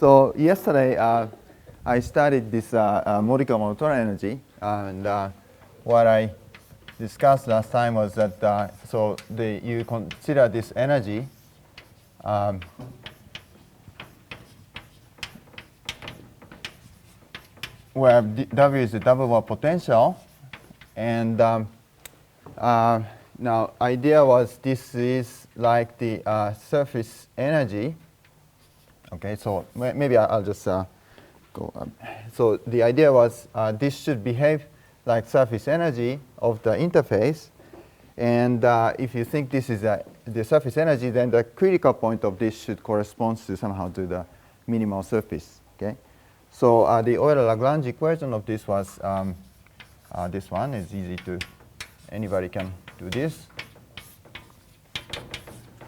So yesterday I studied this Modica-Mortola energy, and what I discussed last time was that you consider this energy where W is the double Bohr potential, and now idea was this is like the surface energy. Okay, so maybe I'll just go up. So the idea was this should behave like surface energy of the interface, and if you think this is the surface energy, then the critical point of this should correspond to somehow to the minimal surface. Okay, so the Euler-Lagrange equation of this was this one. Is easy to, anybody can do this,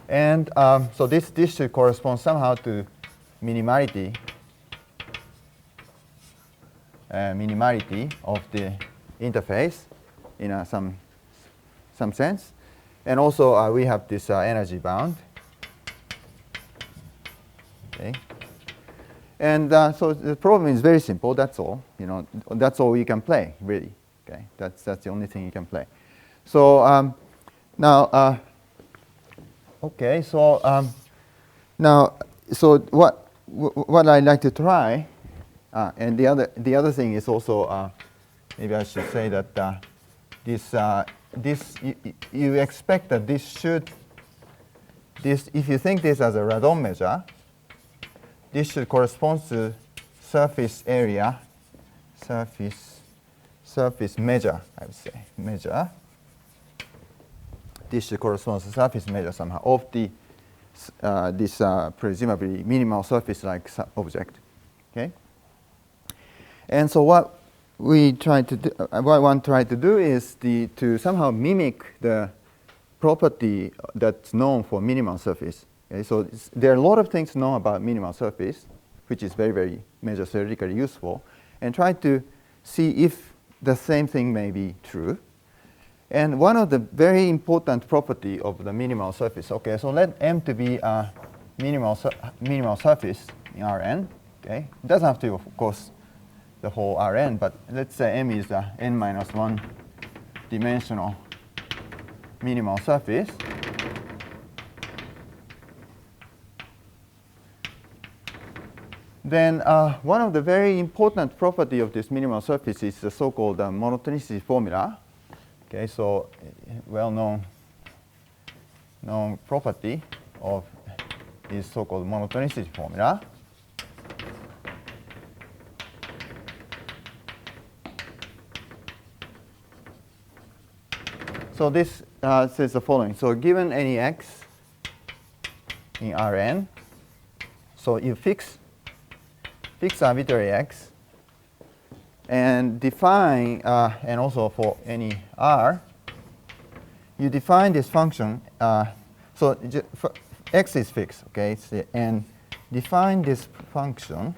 and so this should correspond somehow to minimality of the interface in some sense, and also we have this energy bound. Okay, and so the problem is very simple. That's all. That's all you can play really. Okay, that's the only thing you can play. So now, okay, so now, so what I'd like to try, and the other thing is also maybe I should say that you expect that if you think this as a radon measure, this should correspond to surface area, surface measure, I would say, measure. This should correspond to surface measure somehow of the this presumably minimal surface-like object. Okay, and so what we try to do, what one tried to do is to somehow mimic the property that's known for minimal surface. Okay, so there are a lot of things known about minimal surface, which is very, very measure theoretically useful, and try to see if the same thing may be true. And one of the very important property of the minimal surface. Okay, so let M to be a minimal surface in Rn. Okay, it doesn't have to, of course, the whole Rn, but let's say M is a n-1 dimensional minimal surface. Then one of the very important property of this minimal surface is the so-called monotonicity formula. Okay, so well-known property of this so-called monotonicity formula. So this says the following. So given any x in Rn, so you fix arbitrary x, and define, and also for any r, you define this function. So x is fixed, okay, and define this function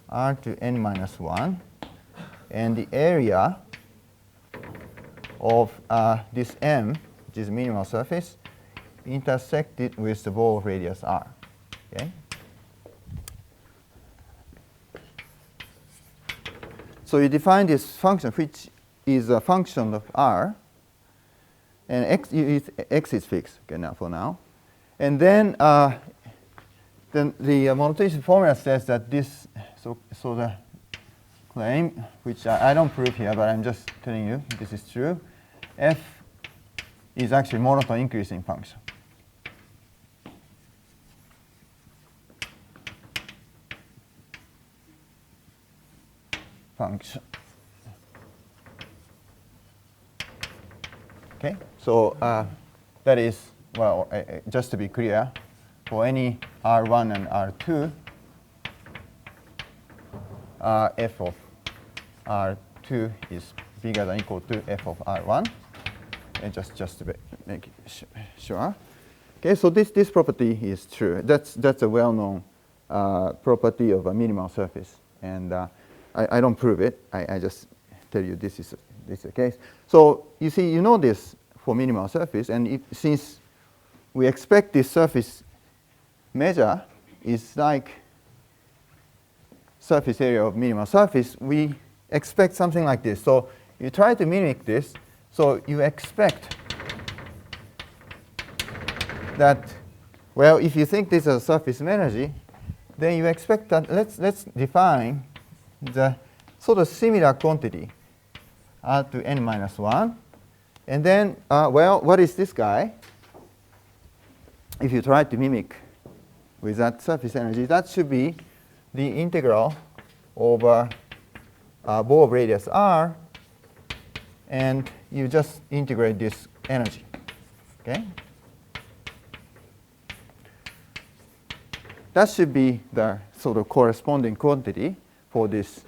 r to n-1, and the area of this M, which is minimal surface, intersected with the ball radius r. Okay. So you define this function, which is a function of r, and x is fixed. Okay, now for now, and then the monotonicity formula says that this. So the claim, which I don't prove here, but I'm just telling you this is true. F is actually monotone increasing function. Okay, so that is, well, just to be clear, for any R1 and R2, f of R2 is bigger than or equal to f of R1, and just to make it sure. Okay, so this property is true. That's a well-known property of a minimal surface, and I don't prove it. I just tell you this is the case. So you see, you know this for minimal surface, and since we expect this surface measure is like surface area of minimal surface, we expect something like this. So you try to mimic this. So you expect that, well, if you think this is a surface of energy, then you expect that let's define the sort of similar quantity r to n minus 1. And then, well, what is this guy? If you try to mimic with that surface energy, that should be the integral over ball of radius r, and you just integrate this energy. Okay? That should be the sort of corresponding quantity for this.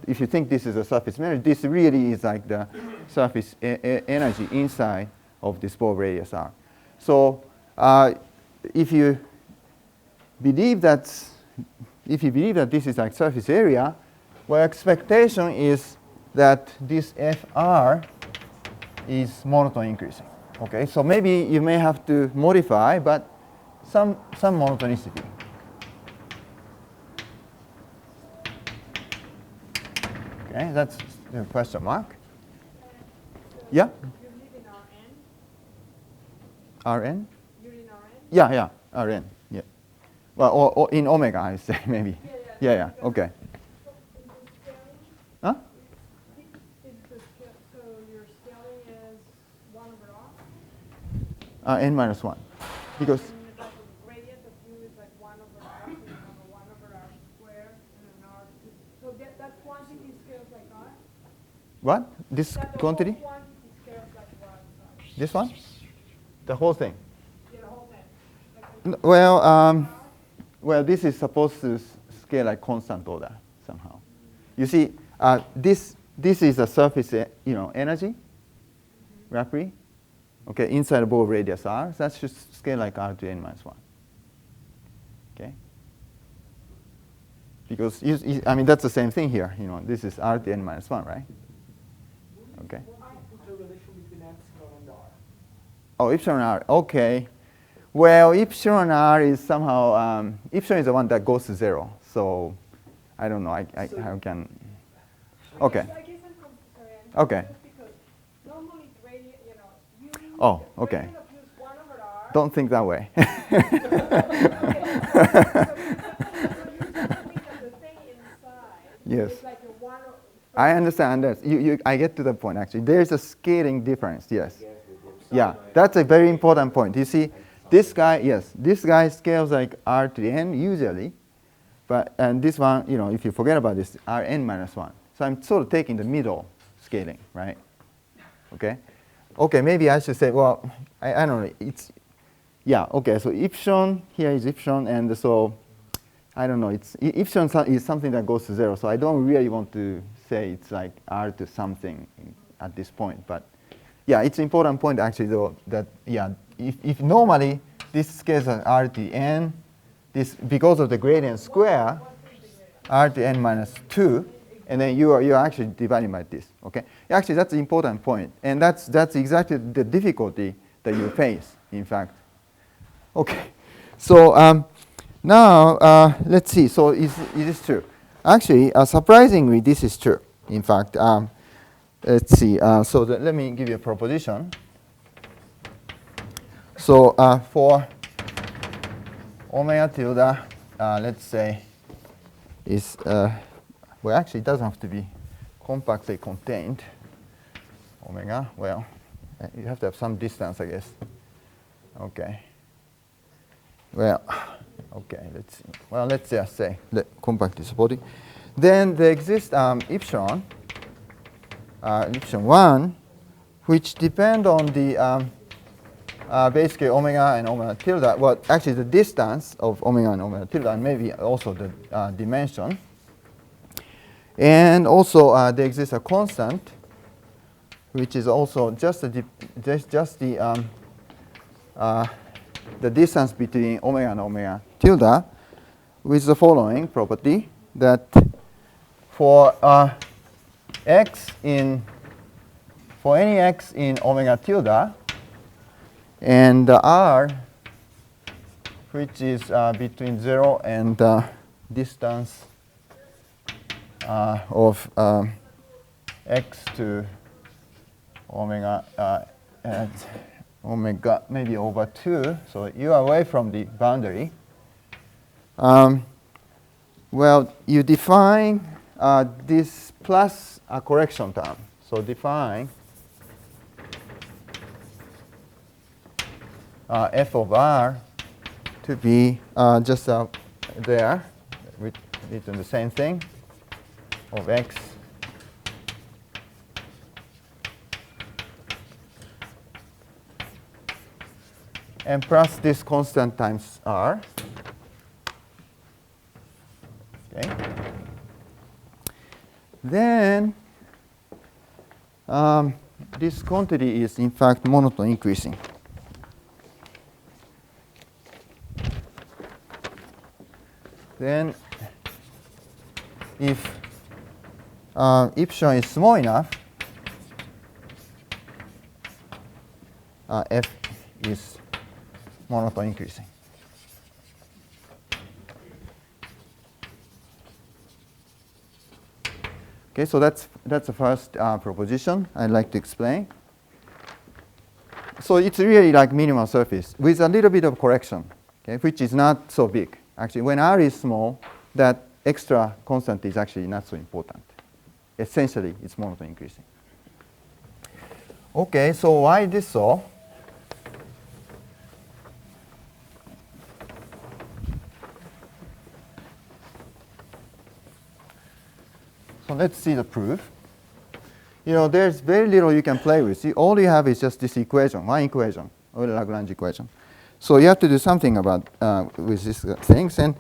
If you think this is a surface energy, this really is like the surface energy inside of this ball of radius r. So if you believe that this is like surface area, well, expectation is that this Fr is monotone increasing. Okay, so maybe you may have to modify, but some monotonicity. Okay, that's the question mark. Yeah? You live in Rn? Rn? You're in Rn? Yeah, Rn. Yeah. Well, or in omega, I say maybe. Yeah. Okay. Huh? So your scaling is 1 over r? N minus 1. Because And the gradient of u is like 1 over r, so you have a 1 over r squared and an r. So that quantity scales like r? what? This That quantity? The whole quantity scales like r. This one? The whole thing? Yeah, the whole thing. Well, this is supposed to scale like constant order somehow. You see, this is a surface, energy, rapidly. Okay, inside the ball of radius r. So that should scale like r to n minus 1. Okay. Because that's the same thing here. This is r to n minus 1, right? Okay. What's the relation between epsilon and r? Oh, epsilon r. Okay. Well, epsilon r is somehow epsilon is the one that goes to 0. So I don't know. I can. Okay. I guess I'm sorry. Okay. Because normally gradient, Oh, okay. gradient of u is 1 over r. Don't think that way. So you think that the thing inside Yes. is like a 1 over. I understand that. I get to the point, actually. There's a scaling difference, yes. Yeah, that's a very important point. You see, this guy, yes, this guy scales like r to the n usually. And this one, if you forget about this, Rn minus 1. So I'm sort of taking the middle scaling, right? Okay? Okay, maybe I should say, well, I don't know. Okay, so epsilon, here is epsilon, and so, I don't know, epsilon is something that goes to 0, so I don't really want to say it's like r to something at this point. But yeah, it's an important point actually, though, that, if normally this scales as r to n, this, because of the gradient square, r to n minus 2, and then you're actually dividing by this. Okay, actually that's an important point, and that's exactly the difficulty that you face, in fact. Okay, so now let's see. So is this true? Actually, surprisingly, this is true. In fact, let's see. Let me give you a proposition. So for omega tilde, let's say, is, well, actually, it doesn't have to be compactly contained. Omega, well, you have to have some distance, I guess. Okay. Well, okay, let's see. Well, let's just say compactly supporting. Then there exists epsilon 1, which depend on the basically omega and omega tilde. Well, actually, the distance of omega and omega tilde, and maybe also the dimension. And also, there exists a constant, which is also just the distance between omega and omega tilde, with the following property, that for any x in omega tilde, and r, which is between 0 and distance of x to omega at omega maybe over 2. So you are away from the boundary. Well, you define this plus a correction term. So define f of r to be just there, written the same thing, of x and plus this constant times r. Okay. Then this quantity is in fact monotone increasing. Then if epsilon is small enough, f is monotone increasing. Okay, so that's the first proposition I'd like to explain. So it's really like minimal surface with a little bit of correction, okay, which is not so big. Actually, when r is small, that extra constant is actually not so important. Essentially, it's monotone increasing. Okay, so why is this so? So let's see the proof. You know, there's very little you can play with. See, all you have is just this equation, one equation, or the Lagrange equation. So you have to do something about with these things. And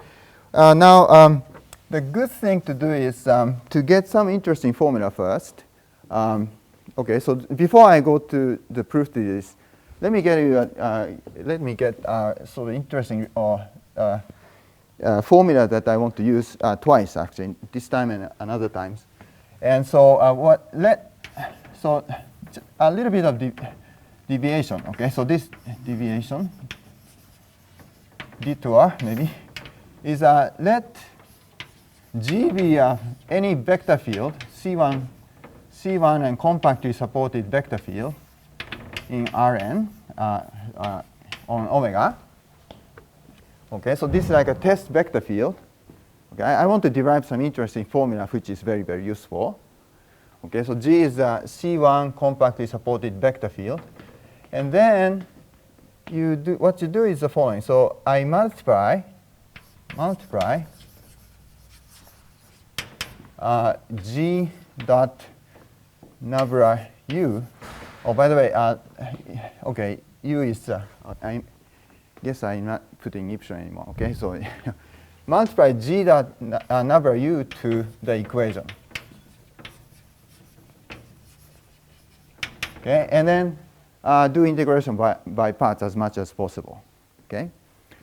now the good thing to do is to get some interesting formula first. Okay, so before I go to the proof to this, let me get you sort of interesting formula that I want to use twice actually, this time and another times. And so so a little bit of deviation. Okay, so this deviation, detour maybe, is let G be any vector field, C1 and compactly supported vector field in Rn on omega. Okay, so this is like a test vector field. Okay, I want to derive some interesting formula which is very, very useful. Okay, so G is a C1 compactly supported vector field. And then what you do is the following. So I multiply G dot nabla U. Oh, by the way, okay, U is, I guess I'm not putting epsilon anymore. Okay, so multiply G dot nabla U to the equation. Okay, and then do integration by parts as much as possible. Okay,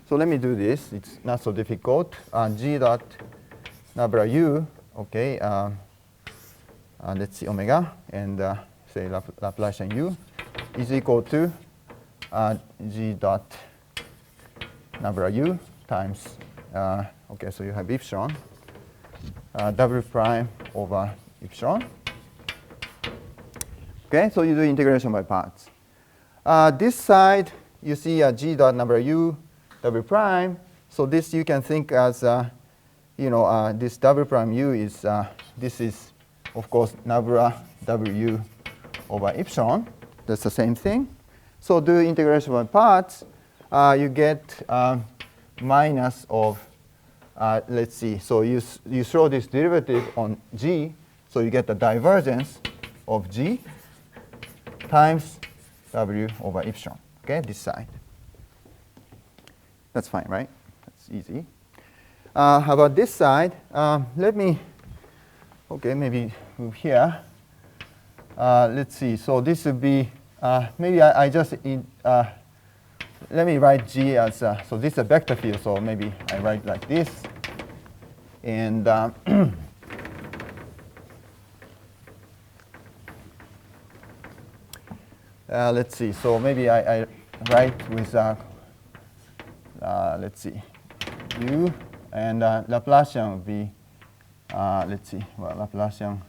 so let me do this. It's not so difficult. G dot nabla U. Okay, let's see omega and say Laplacian U is equal to G dot nabla U times. Okay, so you have epsilon W prime over epsilon. Okay, so you do integration by parts. This side, you see G dot nabla U W prime. So this you can think as, this W prime U is, this is, of course, nabla W over epsilon. That's the same thing. So do integration by parts. You get minus of, let's see, so you throw this derivative on G, so you get the divergence of G times W over epsilon, okay, this side. That's fine, right? That's easy. How about this side? Let me, okay, maybe move here. Let's see, so this would be, maybe I just, let me write G as, so this is a vector field, so maybe I write like this. And let's see, so maybe I write with, let's see, u, and Laplacian would be, let's see, well, Laplacian.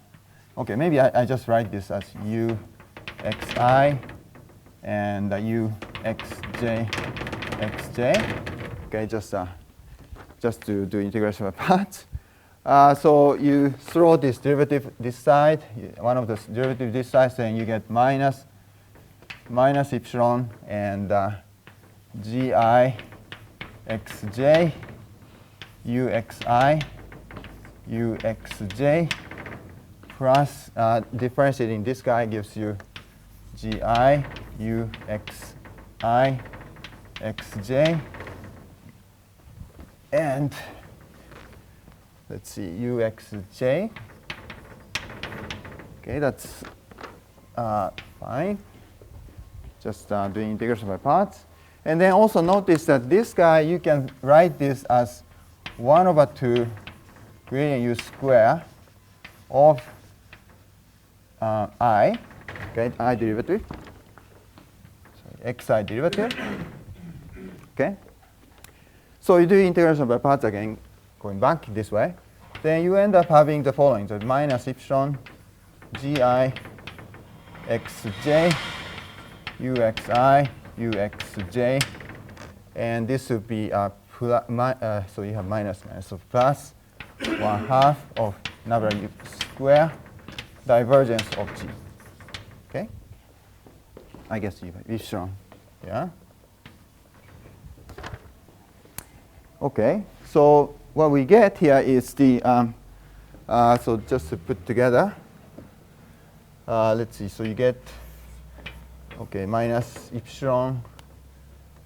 Okay, maybe I just write this as u xi and u xj xj. Okay, just to do integration by parts. So you throw this derivative this side, one of the derivative this side, then you get minus epsilon and gi xj uxi uxj plus differentiating this guy gives you gi uxi xj and let's see uxj. Okay, that's fine. Just doing integration by parts. And then also notice that this guy, you can write this as 1/2 gradient u square of I, okay, I derivative, sorry, xi derivative. Okay. So you do integration by parts again, going back this way. Then you end up having the following: so minus epsilon gi xj uxi uxj, and this would be so you have minus, so plus 1/2 of another u square divergence of g. Okay, I guess you have epsilon, yeah. Okay, so what we get here is the so just to put together, let's see. So you get okay minus epsilon.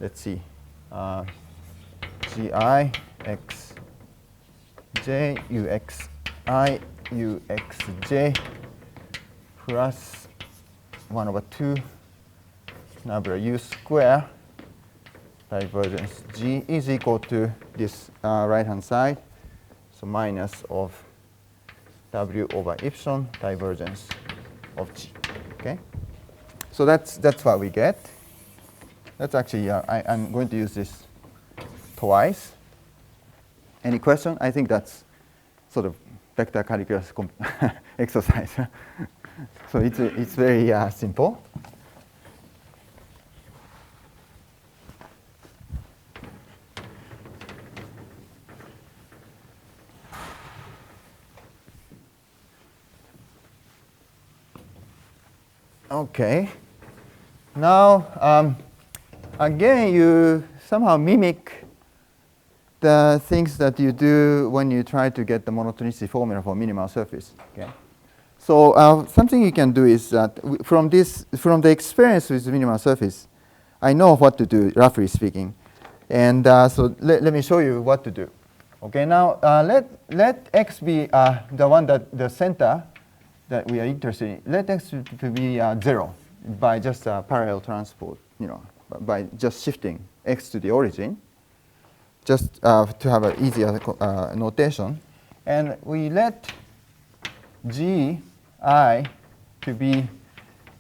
Let's see, gi x j uxi uxj plus 1/2 number u square divergence g is equal to this right hand side, so minus of w over epsilon divergence of g. Okay, so that's what we get. That's actually I'm going to use this twice. Any question? I think that's sort of vector calculus exercise. So it's very simple. Okay. Now, again, you somehow mimic the things that you do when you try to get the monotonicity formula for minimal surface. Okay. So something you can do is that from the experience with minimal surface, I know what to do, roughly speaking, and so let me show you what to do. Okay. Now let x be the one that the center that we are interested in. Let x to be 0 by just parallel transport, by just shifting x to the origin, just to have an easier notation. And we let gi to be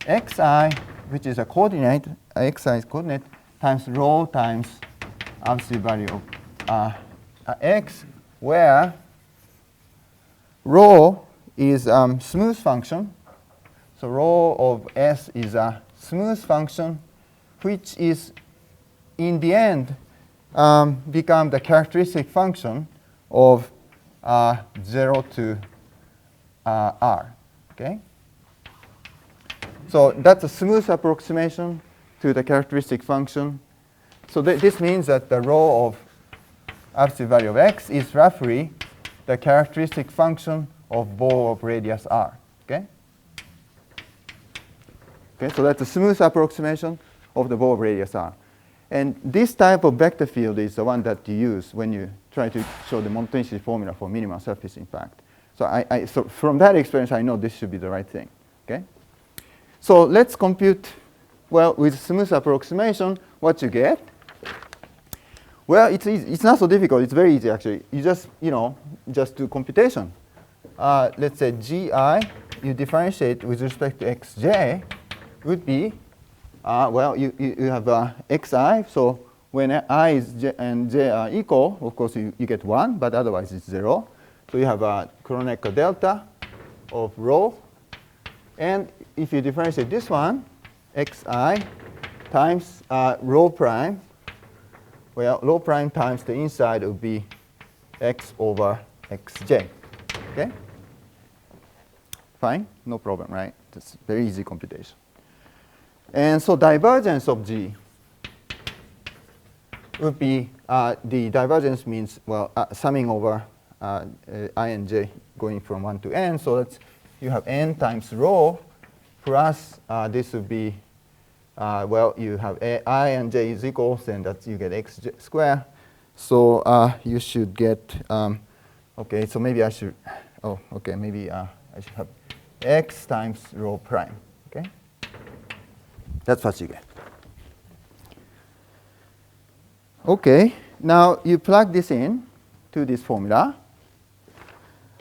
xi, which is a coordinate, xi is coordinate, times rho times absolute value of x, where rho is smooth function. So rho of s is a smooth function, which is in the end become the characteristic function of 0 to r. Okay. So that's a smooth approximation to the characteristic function. So this means that the rho of absolute value of x is roughly the characteristic function of bow of radius r. Okay. Okay, so that's a smooth approximation of the bow of radius r. And this type of vector field is the one that you use when you try to show the monotonicity formula for minimal surface, in fact. So so from that experience, I know this should be the right thing. Okay. So let's compute, well, with smooth approximation, what you get. Well, it's easy. It's not so difficult. It's very easy, actually. You just, just do computation. Let's say gi, you differentiate with respect to xj, would be, well, you have xi, so when I is j and j are equal, of course you get 1, but otherwise it's 0. So you have a Kronecker delta of rho. And if you differentiate this one, xi times rho prime, well, rho prime times the inside would be x over xj. Okay? Fine? No problem, right? That's very easy computation. And so divergence of G would be, the divergence means, well, summing over I and j going from 1 to n. So that's, you have n times rho plus this would be, well, you have I and j is equal, and that you get x squared. So you should get, okay, so maybe I should, oh, okay, maybe I should have x times rho prime, okay? That's what you get. Okay, now you plug this in to this formula.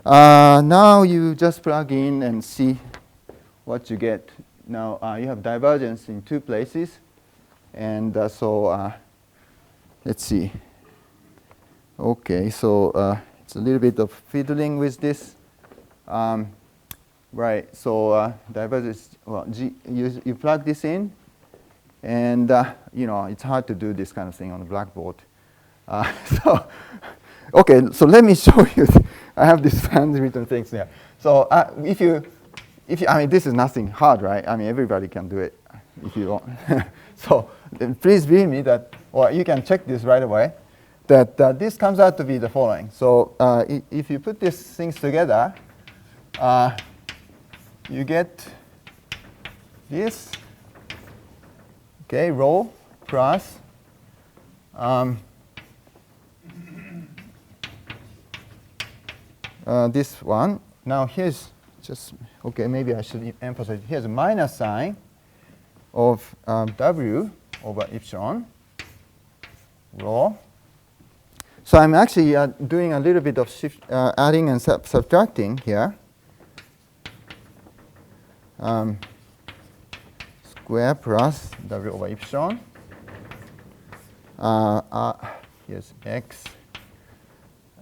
Now you just plug in and see what you get. Now you have divergence in 2 places, and so let's see. Okay, so it's a little bit of fiddling with this. Right, so divergence, well, G, you plug this in, and you know, it's hard to do this kind of thing on the blackboard. So, okay, so let me show you. I have these handwritten things there. So if you, I mean, this is nothing hard, right? I mean, everybody can do it if you want. So then please believe me that, or you can check this right away, that this comes out to be the following. So if you put these things together, you get this, okay, rho plus this one. Now here's just, okay, maybe I should emphasize, here's a minus sign of w over epsilon rho. So I'm actually doing a little bit of shift, adding and subtracting here. Square plus w over epsilon. Here's x.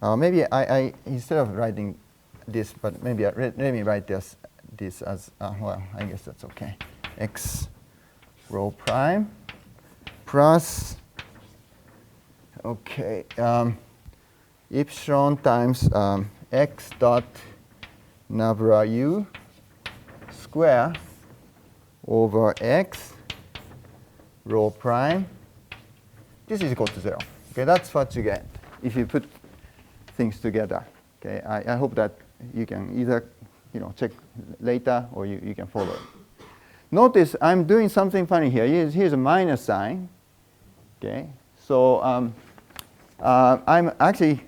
Maybe I instead of writing this, but maybe let me write this as, well, I guess that's okay. X rho prime plus, okay, epsilon times x dot nabla u square over x rho prime. This is equal to 0. Okay, that's what you get if you put things together. Okay, I hope that you can either, you know, check later or you can follow it. Notice I'm doing something funny here. Here's a minus sign. Okay, so I'm actually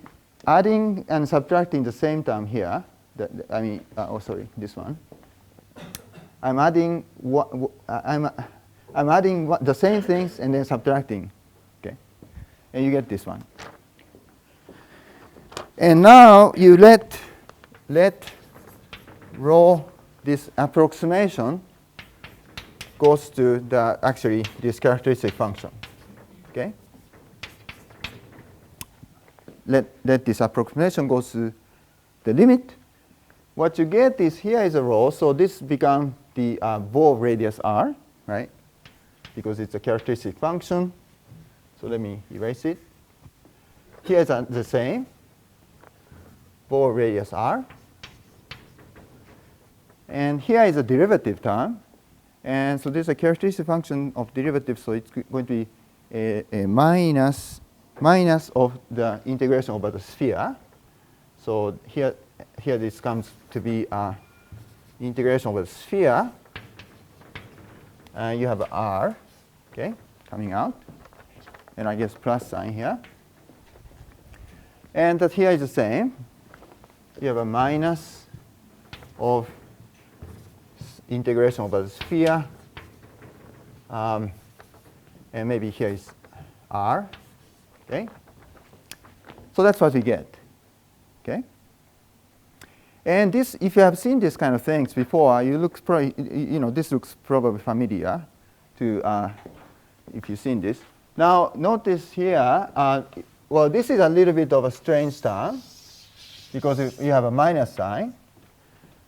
adding and subtracting the same term here. I mean, oh sorry, this one. I'm adding I'm adding the same things and then subtracting. Okay, and you get this one. And now you let rho, this approximation goes to the actually this characteristic function. Okay. Let this approximation goes to the limit. What you get is here is a rho, so this becomes the bow radius r, right? Because it's a characteristic function. So let me erase it. Here's the same. Bow radius r. And here is a derivative term. And so there's a characteristic function of derivative, so it's going to be a minus of the integration over the sphere. So here this comes to be integration over the sphere. And you have r, okay, coming out. And I guess plus sign here. And that here is the same. You have a minus of integration over the sphere. And maybe here is r. Okay? So that's what we get. Okay? And this, if you have seen this kind of things before, you look probably, you know, this looks probably familiar to if you've seen this. Now, notice here, well, this is a little bit of a strange term because you have a minus sign.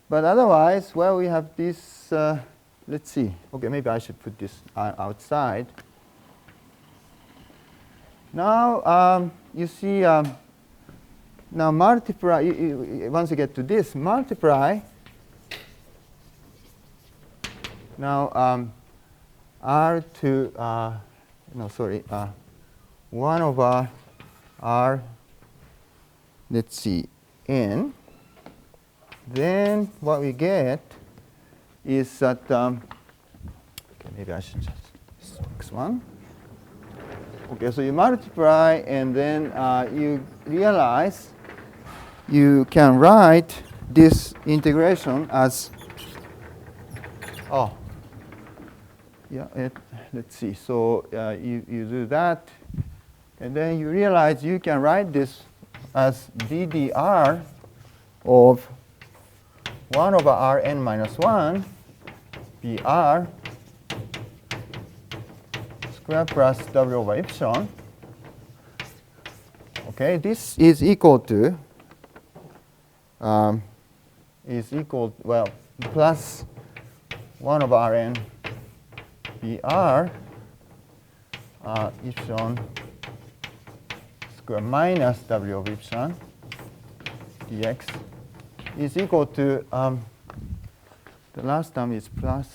But otherwise, well, we have this, let's see. OK, maybe I should put this outside. Now, you see, now multiply, once you get to this, multiply. Now, R to, no, sorry, 1 over R, let's see, N. Then what we get is that, okay, maybe I should just fix one. Okay, so you multiply, and then you realize you can write this integration as, oh, yeah, let's see. So you do that, and then you realize you can write this as ddr of 1 over Rn minus 1 br square plus W over epsilon. Okay, this is equal to, well, plus 1 over Rn br epsilon square minus W over epsilon dx is equal to, the last term is plus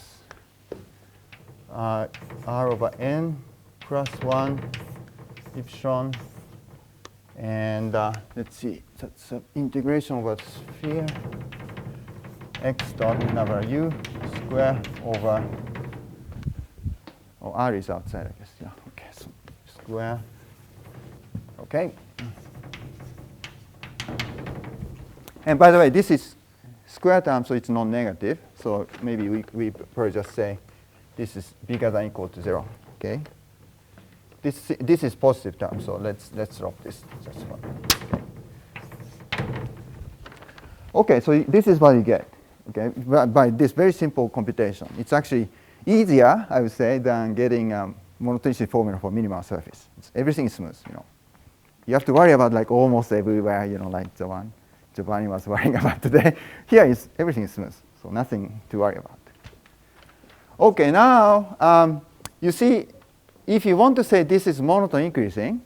R over n plus 1 epsilon, and let's see, that's integration over sphere x dot number u square over, oh, R is outside, I guess, yeah, okay, so square, okay. And by the way, this is square term, so it's non-negative. So maybe we probably just say this is bigger than or equal to 0. Okay. This is positive term, so let's drop this. Just fine. Okay, so this is what you get. Okay, by this very simple computation, it's actually easier, I would say, than getting monotonicity formula for minimal surface. Everything is smooth. You have to worry about like almost everywhere. Like the one Giovanni was worrying about today. Here everything is smooth, so nothing to worry about. Okay, now you see, if you want to say this is monotone increasing,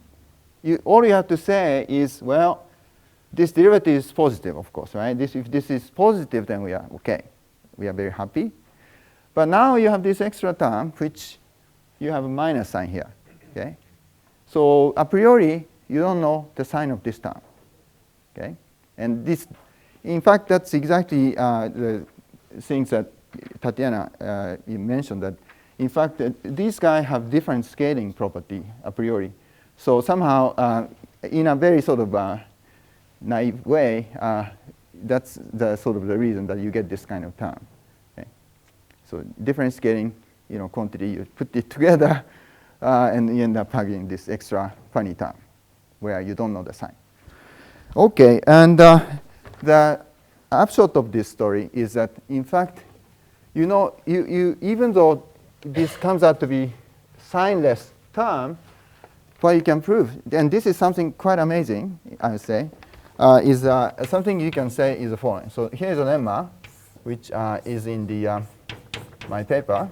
all you have to say is, well, this derivative is positive, of course, right? If this is positive, then we are okay. We are very happy. But now you have this extra term, which you have a minus sign here. Okay, so a priori, you don't know the sign of this term. Okay. And this, in fact, that's exactly the things that Tatiana you mentioned, that in fact these guys have different scaling property a priori. So somehow, in a very sort of naive way, that's the sort of the reason that you get this kind of term. Okay? So different scaling, quantity, you put it together, and you end up having this extra funny term where you don't know the sign. Okay, and the upshot of this story is that, in fact, even though this comes out to be signless term, what you can prove, and this is something quite amazing, I would say, is something you can say is the following. So here's a lemma, which is in the my paper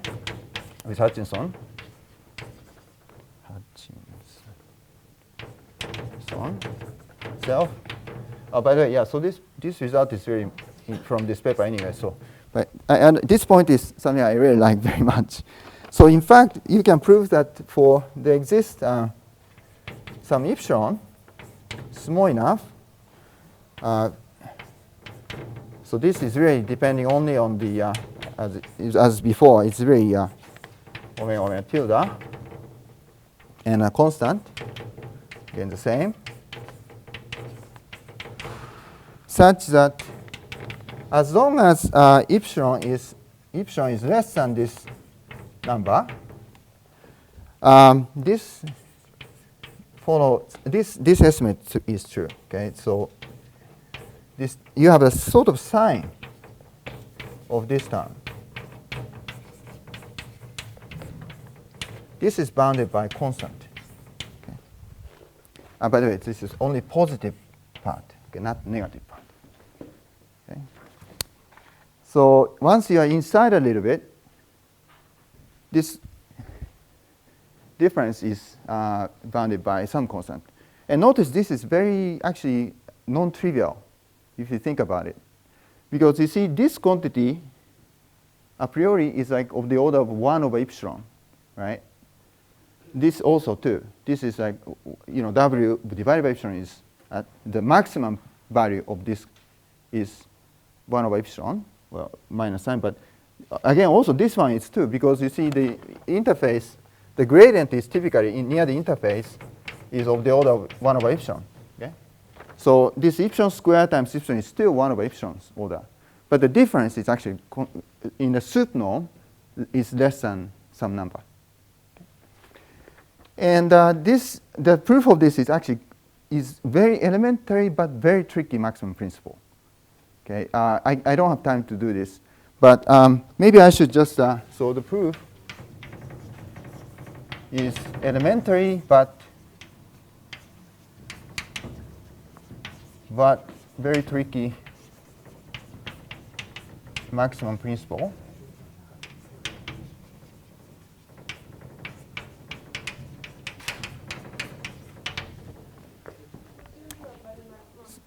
with Hutchinson. Self. Oh, by the way, yeah. So this result is very from this paper anyway. So, but and this point is something I really like very much. So in fact, you can prove that for there exists some epsilon small enough. So this is really depending only on the as before. It's really omega tilde and a constant. Again, the same. Such that as long as epsilon is less than this number, this estimate is true. Okay, so you have a sort of sign of this term. This is bounded by constant. By the way, this is only positive part, okay, not negative part. Okay. So once you are inside a little bit, this difference is bounded by some constant. And notice this is very actually non-trivial if you think about it. Because you see this quantity a priori is like of the order of 1 over epsilon, right? This also too. This is like, W divided by epsilon is the maximum value of this is 1 over epsilon, well, minus sign. But again, also this one is 2 because you see the interface, the gradient is typically near the interface is of the order of 1 over epsilon. Okay? So this epsilon squared times epsilon is still 1 over epsilon's order. But the difference is actually, in the soup norm, is less than some number. Okay? And the proof of this is actually very elementary but very tricky maximum principle. Okay? I don't have time to do this. But maybe I should just, so the proof is elementary but very tricky maximum principle.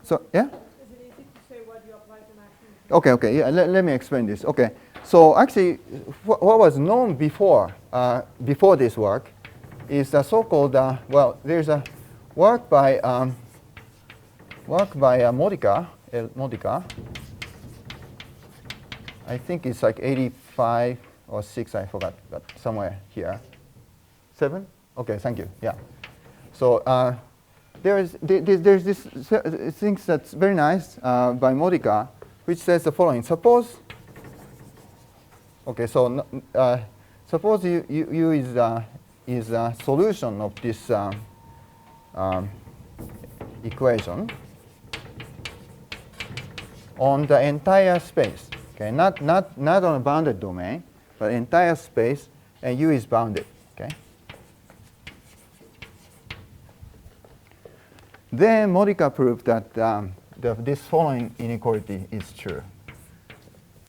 So, yeah? Is it easy to say what you apply to maximum? Okay, yeah, let me explain this. Okay, so actually, what was known before this work is the so-called, there's a work by Modica. I think it's like 85 or 6, I forgot, but somewhere here. 7? Okay, thank you, yeah. So there's this thing that's very nice by Modica, which says the following. Suppose, okay, so suppose U is a solution of this equation on the entire space. Okay, not on a bounded domain, but entire space, and U is bounded. Okay. Then Modica proved that this following inequality is true.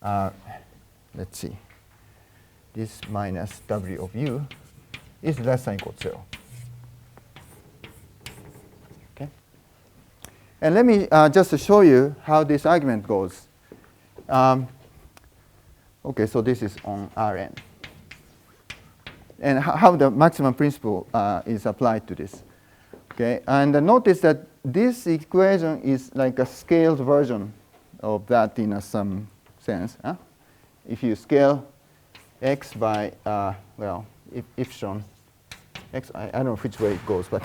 Let's see. This minus W of U is less than or equal to 0. Okay. And let me just show you how this argument goes. Okay, so this is on Rn. And how the maximum principle is applied to this. Okay, and notice that this equation is like a scaled version of that in some sense. Huh? If you scale x by, epsilon, x, I don't know which way it goes, but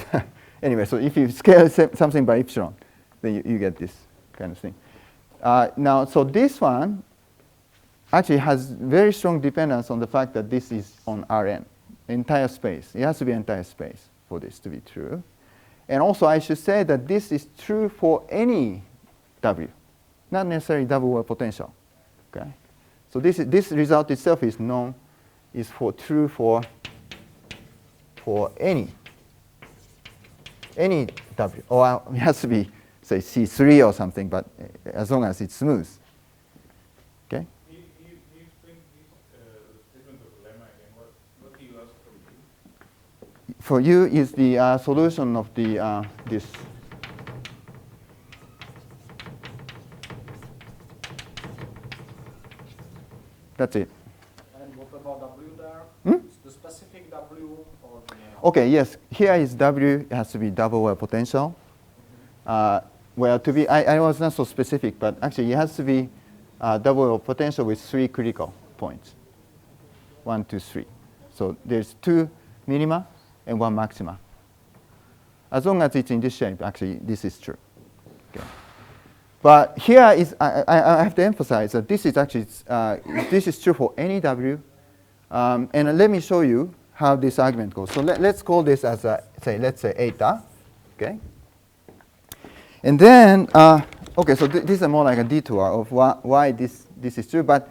anyway, so if you scale something by epsilon, then you get this kind of thing. Now, so this one actually has very strong dependence on the fact that this is on Rn, entire space. It has to be entire space for this to be true. And also, I should say that this is true for any W, not necessarily double wave potential. Okay, so this result itself is true for any W, or it has to be say C3 or something, but as long as it's smooth. Okay. You explain this statement of lemma again. What do you ask from U? For U is the solution of the this. That's it. And what about W there? Hmm? The specific W or the... Okay, yes. Here is W. It has to be double wave potential. Well, to be, I was not so specific, but actually it has to be double wave potential with 3 critical points. 1, 2, 3. So there's 2 minima and 1 maxima. As long as it's in this shape, actually, this is true. Okay. But here is, I have to emphasize that this is actually, this is true for any W. And let me show you how this argument goes. So let's call this as a, let's say eta. Okay. And then, okay, so this is more like a detour of why this is true. But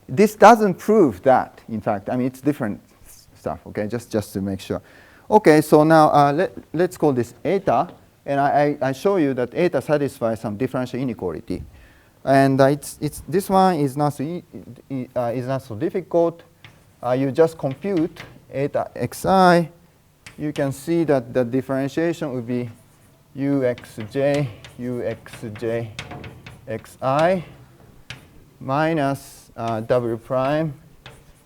this doesn't prove that, in fact. I mean, it's different stuff, okay, just to make sure. Okay, so now let's call this eta. And I show you that eta satisfies some differential inequality. And this one is not so difficult. You just compute eta xi. You can see that the differentiation would be uxj xi minus w prime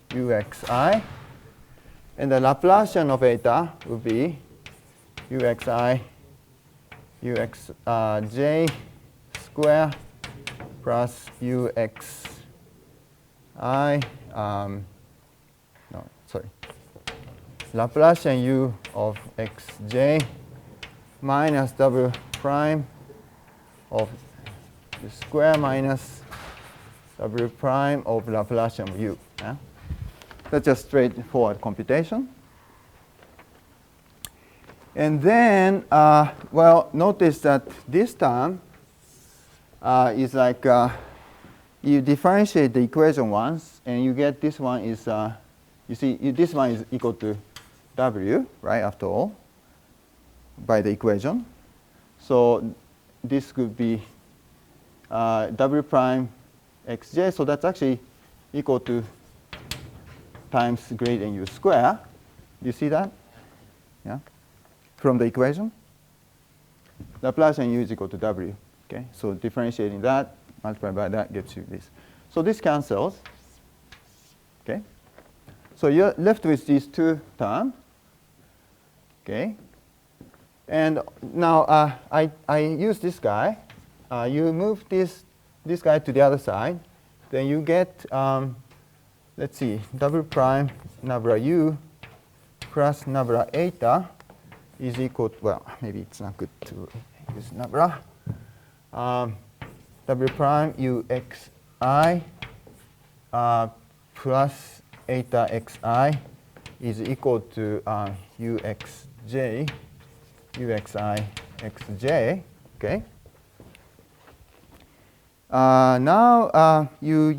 uxi. And the Laplacian of eta would be uxi uxj square plus uxi, Laplacian u of xj minus w prime of the square minus w prime of Laplacian of u. Yeah? That's just straightforward computation. And then, well, notice that this term is like you differentiate the equation once, and you get this one is, you see, this one is equal to w, right, after all, by the equation. So this could be w prime xj. So that's actually equal to times gradient u square. You see that? Yeah. From the equation, Laplacian u is equal to w. Okay. So differentiating that, multiplied by that, gets you this. So this cancels. Okay. So you're left with these two terms. Okay. And now I use this guy. You move this guy to the other side, then you get let's see, w prime nabla u plus nabla eta is equal to, well, maybe it's not good to use nabla. W prime uxi plus eta xi is equal to uxj, uxi xj. Okay. Now you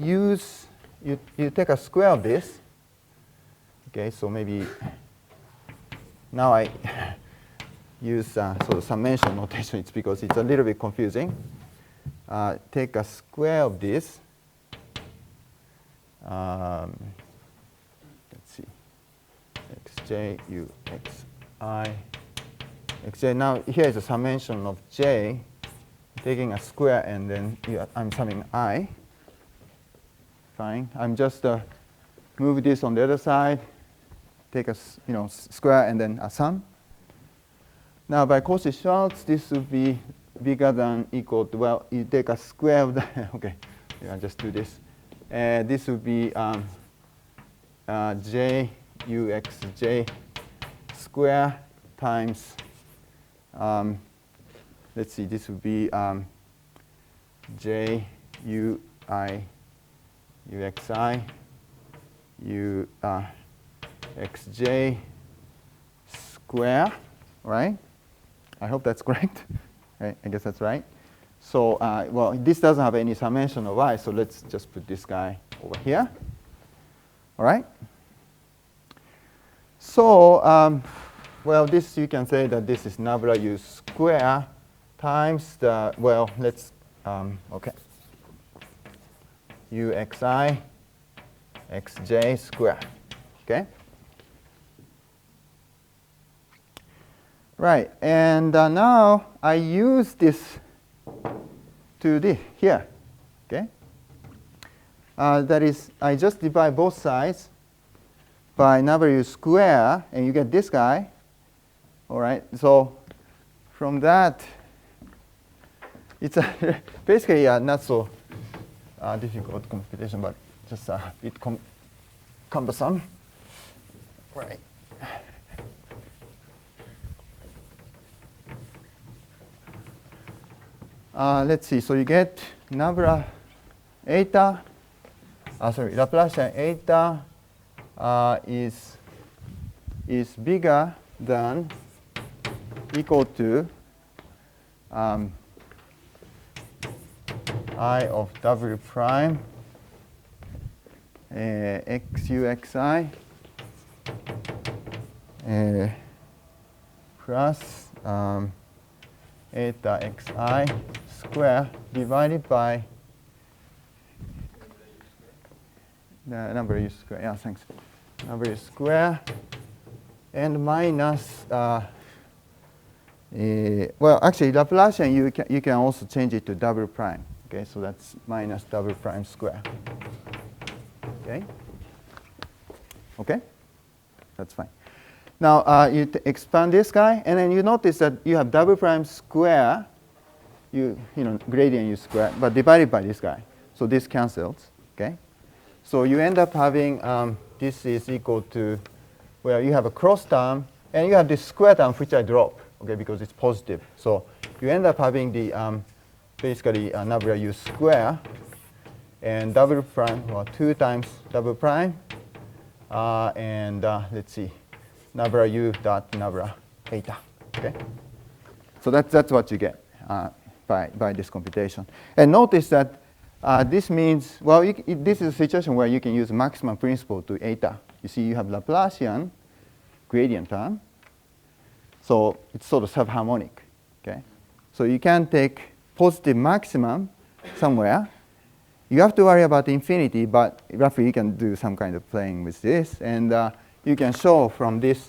take a square of this. Okay, so maybe now I use sort of summation notation. It's because it's a little bit confusing. Take a square of this. Let's see, xj uxi xj. Now here is a summation of j. Taking a square and then I'm summing I. Fine. I'm just move this on the other side. Take a square and then a sum. Now by Cauchy-Schwarz, this would be bigger than equal to, well, you take a square of the okay. I'll just do this. This would be j uxj square times. Let's see, this would be j u I uxi u xj square, right? I hope that's correct. Right? I guess that's right. So, well, this doesn't have any summation of I, so let's just put this guy over here. All right? So, well, this you can say that this is nabla u square times the, well, let's, okay, uxi xj square. Okay? Right, and now I use this to here. Okay? That is, I just divide both sides by W square, and you get this guy. All right, so from that, it's basically not so difficult computation, but just a bit cumbersome. Right. Let's see. So you get nabla eta. Laplacian eta is bigger than equal to I of W prime xuxi plus eta xi square divided by the number u square. Yeah, thanks. Number u square and minus. Well, actually, Laplacian you can also change it to double prime. Okay, so that's minus double prime square. Okay. Okay, that's fine. Now you expand this guy, and then you notice that you have double prime square. You know gradient u square, but divided by this guy. So this cancels. Okay. So you end up having this is equal to, well, you have a cross term, and you have this square term which I drop. Okay, because it's positive. So you end up having the basically number u square and double prime, well, 2 times double prime, and let's see, number u dot number eta. Okay, so that's what you get by this computation. And notice that this means, well, this is a situation where you can use maximum principle to eta. You see, you have Laplacian gradient term. So it's sort of subharmonic, okay? So you can take positive maximum somewhere. You have to worry about infinity, but roughly you can do some kind of playing with this. And you can show from this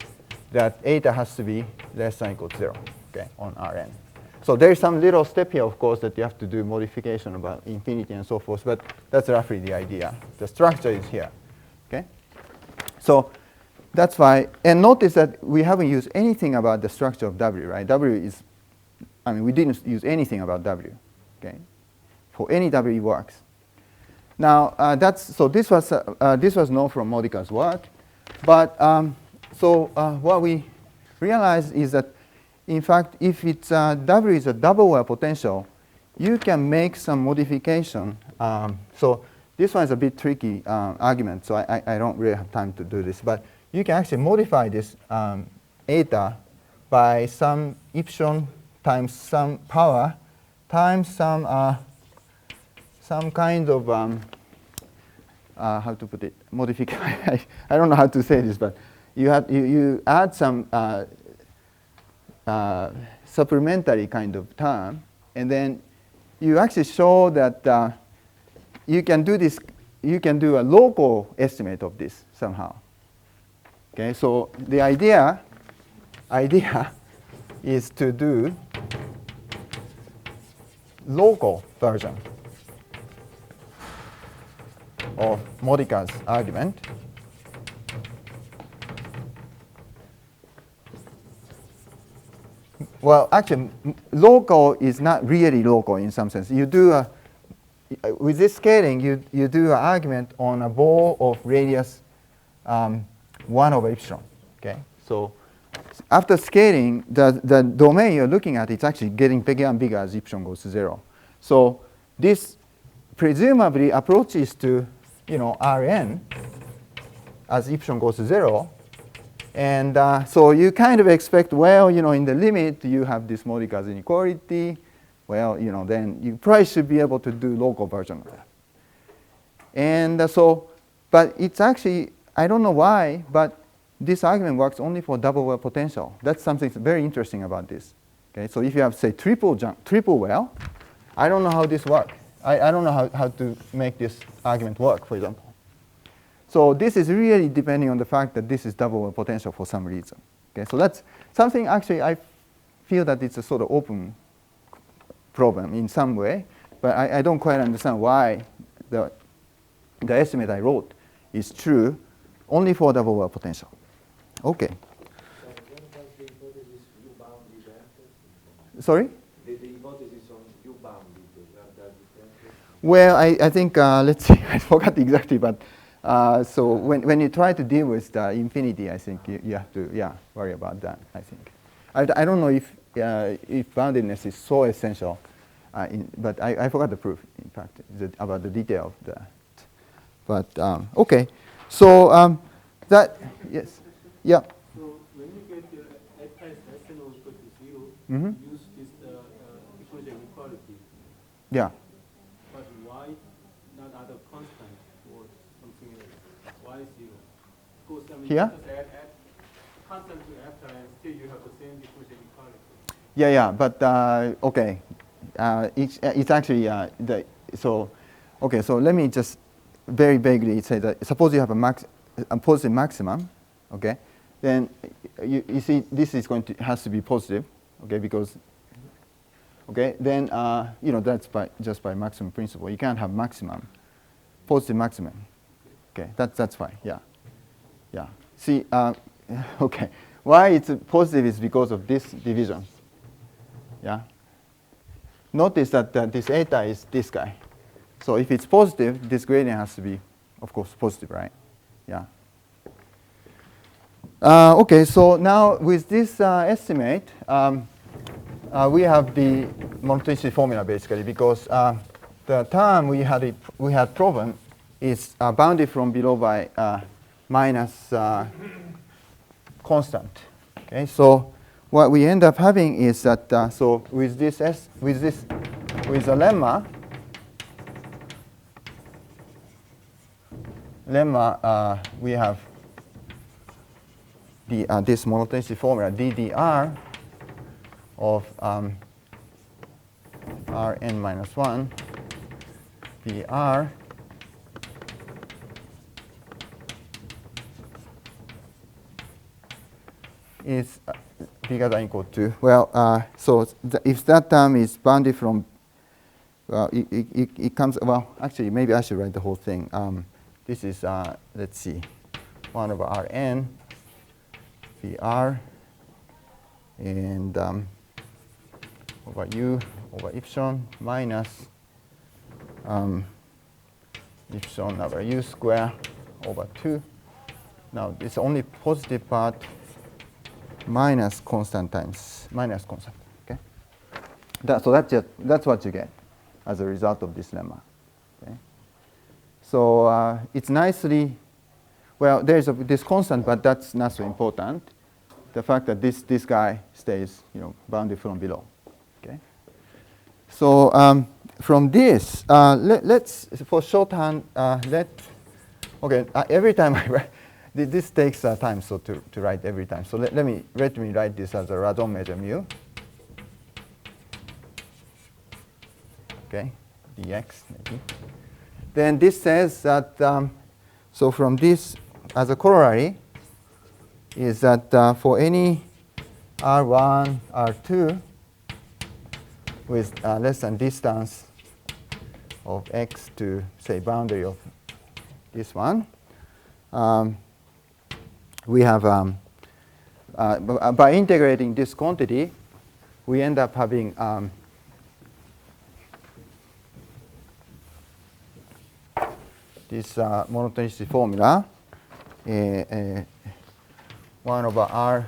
that eta has to be less than or equal to 0, okay, on Rn. So there is some little step here, of course, that you have to do modification about infinity and so forth, but that's roughly the idea. The structure is here, okay? So that's why, and notice that we haven't used anything about the structure of W, right? W is, I mean, we didn't use anything about W, okay? For any W it works. Now, so this was known from Modica's work, but what we realized is that, in fact, if it's W is a double well potential, you can make some modification. So this one is a bit tricky argument, so I don't really have time to do this, but you can actually modify this eta by some epsilon times some power times some kind of how to put it, modification. I don't know how to say this, but you add some supplementary kind of term, and then you actually show that you can do this. You can do a local estimate of this somehow. Okay, so the idea is to do local version of Modica's argument. Well, actually, local is not really local in some sense. You do with this scaling, you do an argument on a ball of radius 1 over epsilon. Okay, so after scaling, the domain you're looking at is actually getting bigger and bigger as epsilon goes to 0. So this presumably approaches to Rn as epsilon goes to 0, and so you kind of expect, well, in the limit you have this Modica's inequality. Well, then you probably should be able to do local version of that. And but it's actually, I don't know why, but this argument works only for double well potential. That's something very interesting about this. Okay, so if you have, say, triple well, I don't know how this works. I don't know how to make this argument work, for example. So this is really depending on the fact that this is double well potential for some reason. Okay, so that's something actually I feel that it's a sort of open problem in some way, but I don't quite understand why the estimate I wrote is true only for double well potential. Okay. So what about the hypothesis U-bounded vectors? Sorry? The hypothesis on U-bounded, does it answer? Well, I think, let's see, I forgot exactly, but so when you try to deal with the infinity, I think you have to, worry about that, I think. I don't know if boundedness is so essential, but I forgot the proof, in fact, about the detail of that. But, okay. So that, yes. Yeah. So when you get your f is less than or equal to 0, use this equation equality. Yeah. But why not other constant or something else? Why 0? Because I mean, Here? just add constant to f and still you have the same equation equality. Yeah, but okay. It's actually okay. So let me just very vaguely say that suppose you have a positive maximum, okay? Then you see this is has to be positive, okay? Because okay, then that's just by maximum principle. You can't have maximum, positive maximum. Okay, that's fine. Yeah. See, okay. Why it's positive is because of this division. Yeah. Notice that this eta is this guy. So if it's positive, this gradient has to be, of course, positive, right? Yeah. Okay, so now with this estimate, we have the monotonicity formula basically because the term we had proven is bounded from below by minus constant. Okay, so what we end up having is that so with the lemma we have the this monotonicity formula ddr of Rn minus 1 Vr is bigger than or equal to, well, so if that term is bounded from, well, it comes, well, actually, maybe I should write the whole thing. This is, let's see, 1 over Rn Vr and over u over epsilon minus epsilon over u square over 2. Now, it's only positive part minus constant times minus constant. Okay, so that's what you get as a result of this lemma. Okay, so it's nicely, well, there's this constant, but that's not so important. The fact that this guy stays, bounded from below. Okay, so from this, let's for shorthand okay, every time I write. This takes time, so to write every time. So let me write this as a radon measure mu. Okay, dx maybe. Then this says that so from this as a corollary is that for any R1, R2 with less than distance of x to say boundary of this one. We have, by integrating this quantity, we end up having this monotonicity formula, 1 over R,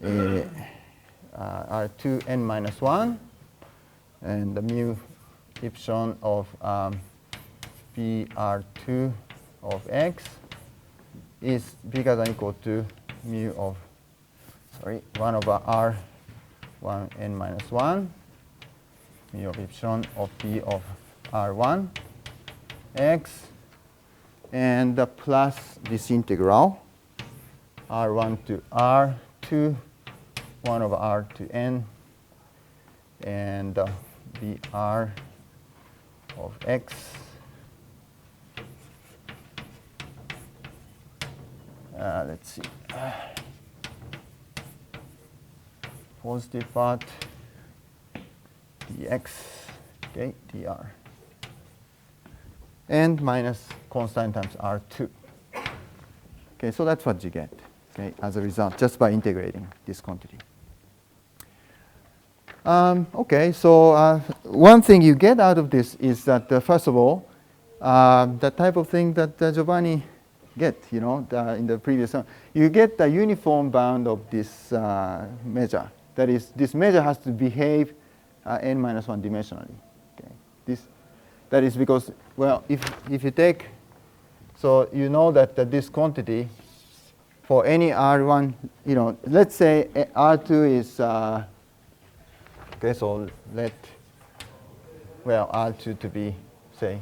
R2 n minus 1, and the mu epsilon of PR2 of x is bigger than or equal to mu of, 1 over R 1 n minus 1, mu of epsilon of P of R1 x, and plus this integral R1 to R2, 1 over R to n, and Br of x. Let's see. Positive part dx, okay, dr, and minus constant times r2. Okay, so that's what you get. Okay, as a result, just by integrating this quantity. Okay, so one thing you get out of this is that first of all, the type of thing that Giovanni get, in the previous one, you get the uniform bound of this measure. That is, this measure has to behave n minus 1 dimensionally. Okay, that is because, well, if you take, so you know that this quantity for any R1, let's say R2 is okay. So R2 to be, say,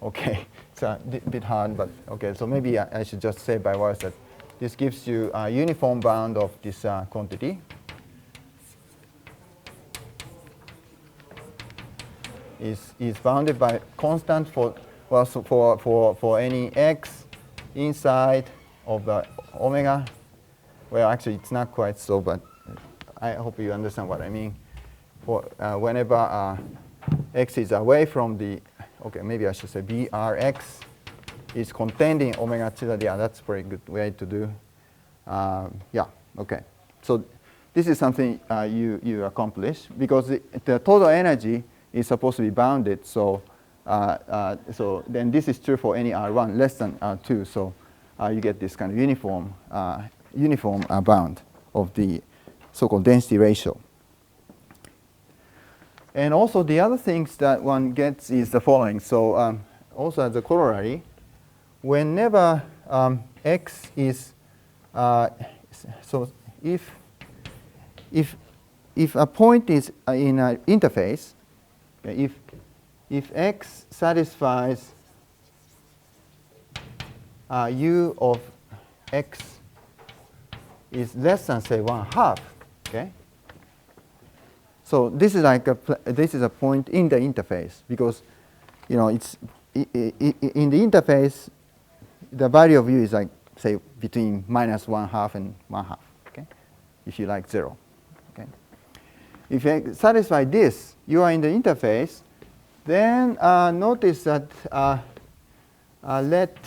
okay. It's a bit hard, but okay. So maybe I should just say by words that this gives you a uniform bound of this quantity. is bounded by constant for, well, so for any x inside of the omega. Well, actually, it's not quite so, but I hope you understand what I mean. For whenever x is away from the, okay, maybe I should say Brx is contained in omega theta. Yeah, that's a very good way to do. Yeah, okay. So this is something you accomplish because the total energy is supposed to be bounded. So so then this is true for any R1 less than R2. So you get this kind of uniform bound of the so-called density ratio. And also the other things that one gets is the following. So also as a corollary, whenever x is so if a point is in an interface, okay, if x satisfies u of x is less than, say, 1/2, okay. So this is like this is a point in the interface because, you know, it's in the interface, the value of u is like, say, between -1/2 and 1/2, okay, if you like 0, okay. If you satisfy this, you are in the interface. Then notice that let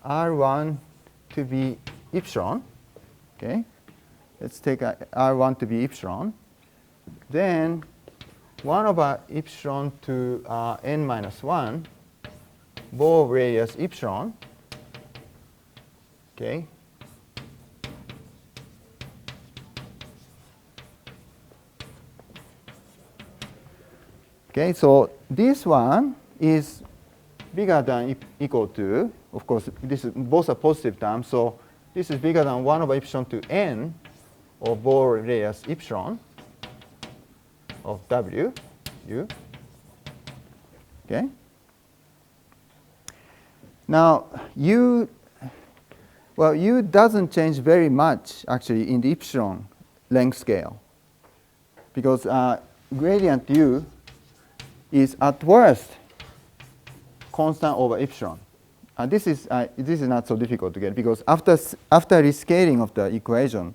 R1 to be epsilon, okay. Let's take R1 to be epsilon. Then 1 over epsilon to n minus 1, ball radius epsilon, okay. Okay, so this one is bigger than equal to, of course, this is both are positive terms, so this is bigger than 1 over epsilon to n of ball radius epsilon of w, u. Okay. Now, u doesn't change very much actually in the epsilon length scale because gradient u is at worst constant over epsilon. This is not so difficult to get because after rescaling of the equation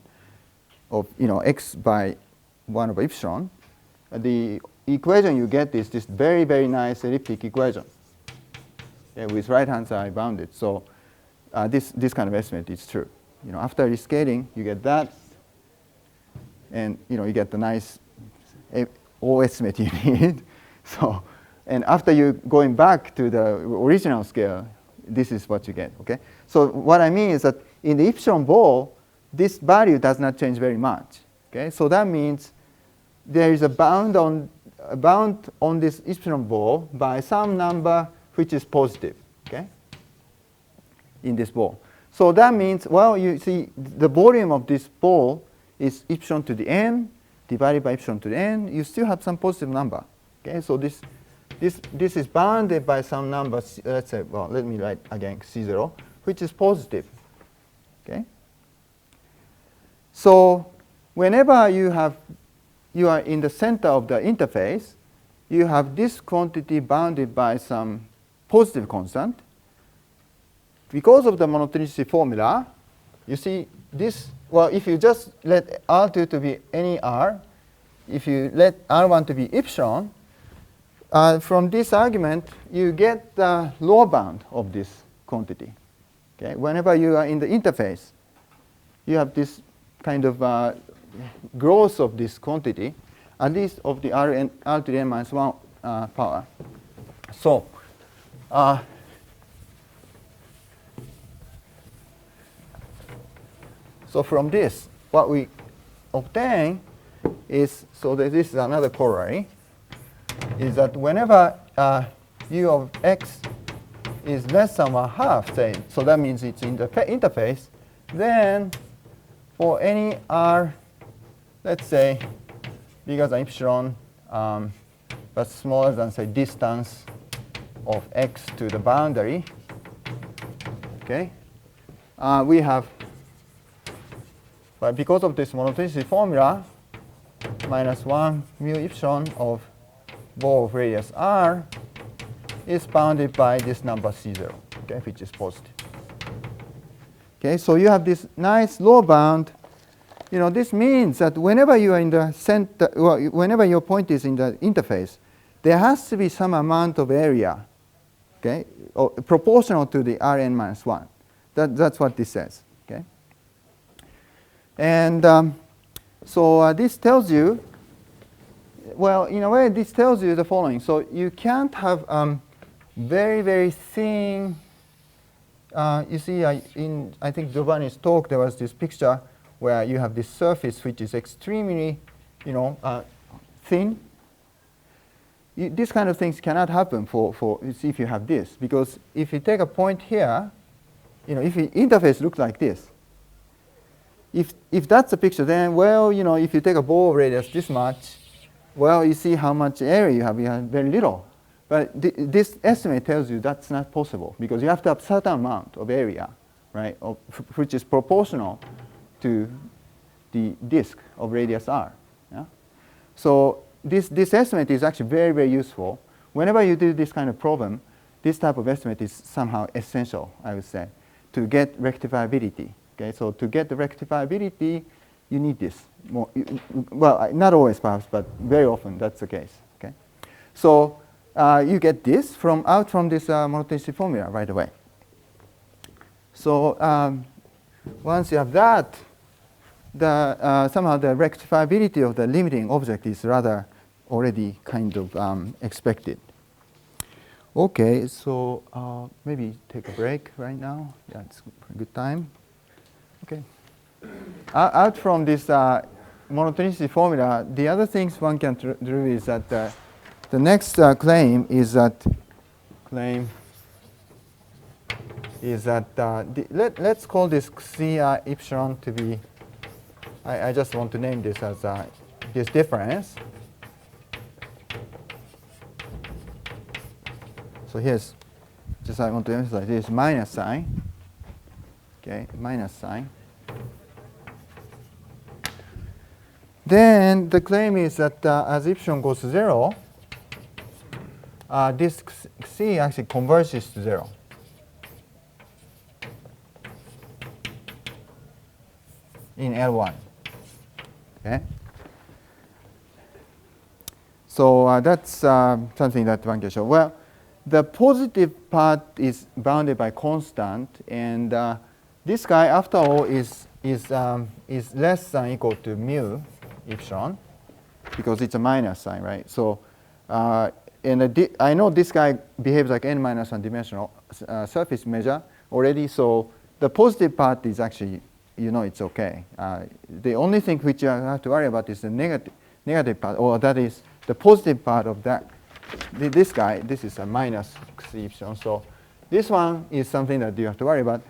of, you know, x by 1 over epsilon, the equation you get is this very, very nice elliptic equation, okay, with right hand side bounded. So this kind of estimate is true. You know, after rescaling, you get that, and, you know, you get the nice O estimate you need. So, and after you going back to the original scale, this is what you get, okay? So what I mean is that in the epsilon ball, this value does not change very much, okay? So that means there is a bound on this epsilon ball by some number which is positive, okay, in this ball. So that means, well, you see the volume of this ball is epsilon to the n divided by epsilon to the n. You still have some positive number, okay? So this is bounded by some number, let's say, well, let me write again C0, which is positive, okay? So whenever you are in the center of the interface, you have this quantity bounded by some positive constant. Because of the monotonicity formula, you see this, well, if you just let R2 to be any R, if you let R1 to be epsilon, from this argument, you get the lower bound of this quantity. Okay? Whenever you are in the interface, you have this kind of growth of this quantity, at least of the R to the n minus 1 power. So, so from this, what we obtain is, so that this is another corollary, is that whenever u of x is less than 1/2, say, so that means it's in the interface, then for any r, let's say, bigger than epsilon, but smaller than, say, distance of x to the boundary, okay, we have, but because of this monotonicity formula, minus 1 mu epsilon of ball of radius r is bounded by this number C0, okay, which is positive. Okay, so you have this nice low bound. You know, this means that whenever you are in the center, well, whenever your point is in the interface, there has to be some amount of area, okay, or proportional to the Rn minus 1. That's what this says, okay. And so this tells you, well, in a way, this tells you the following. So you can't have very, very thin. You see, in I think Giovanni's talk, there was this picture where you have this surface which is extremely, you know, thin. This kind of things cannot happen for if you have this, because if you take a point here, you know, if the interface looks like this, if that's a picture, then, well, you know, if you take a ball radius this much, well, you see how much area you have very little. But this estimate tells you that's not possible, because you have to have certain amount of area, right, which is proportional to the disk of radius r. Yeah? So this estimate is actually very, very useful. Whenever you do this kind of problem, this type of estimate is somehow essential, I would say, to get rectifiability. Okay, so to get the rectifiability, you need this. Well, not always perhaps, but very often that's the case. Okay, so you get this out from this monotonicity formula right away. So once you have that, somehow the rectifiability of the limiting object is rather already kind of expected. Okay, so maybe take a break right now. Yeah, it's a good time. Okay. Out from this monotonicity formula, the other things one can do is that the next claim is that let's call this Xi epsilon to be. I just want to name this as this difference. So here's just I want to emphasize this minus sign. Okay, minus sign. Then the claim is that as epsilon goes to 0, this Xi actually converges to 0. In L1. Okay. So that's something that one can show. Well, the positive part is bounded by constant, and this guy, after all, is less than equal to mu epsilon, because it's a minus sign, right? So, and I know this guy behaves like n minus 1 dimensional surface measure already. So the positive part is actually, you know, it's okay. The only thing which you have to worry about is the negative part, or that is the positive part of that. This guy, this is a minus Xi epsilon. So this one is something that you have to worry about.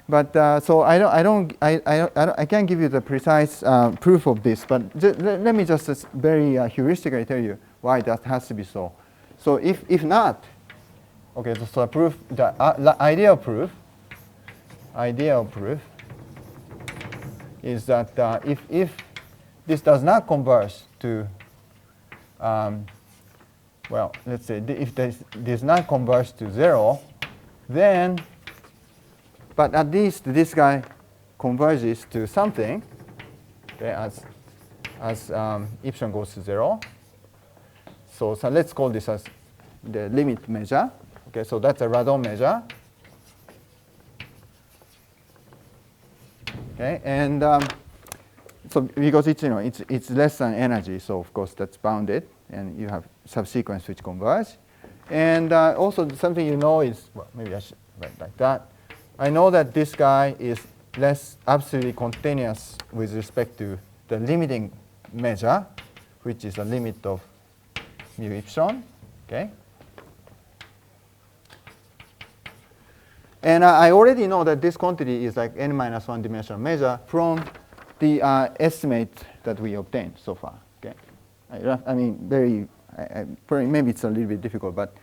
But so I can't give you the precise proof of this. But let me just very heuristically tell you why that has to be so. So if not, okay, so a proof, the ideal proof is that if this does not converge to, well, let's say if this does not converge to 0, then, but at least this guy converges to something, okay, as epsilon goes to 0. So let's call this as the limit measure. Okay, so that's a radon measure. Okay, and so because it's, you know, it's less than energy, so of course that's bounded, and you have subsequence which converge. And also something you know is, well, maybe I should write like that. I know that this guy is less absolutely continuous with respect to the limiting measure, which is a limit of mu epsilon. Okay. And I already know that this quantity is like n minus 1 dimensional measure from the estimate that we obtained so far. Okay. I mean, maybe it's a little bit difficult, but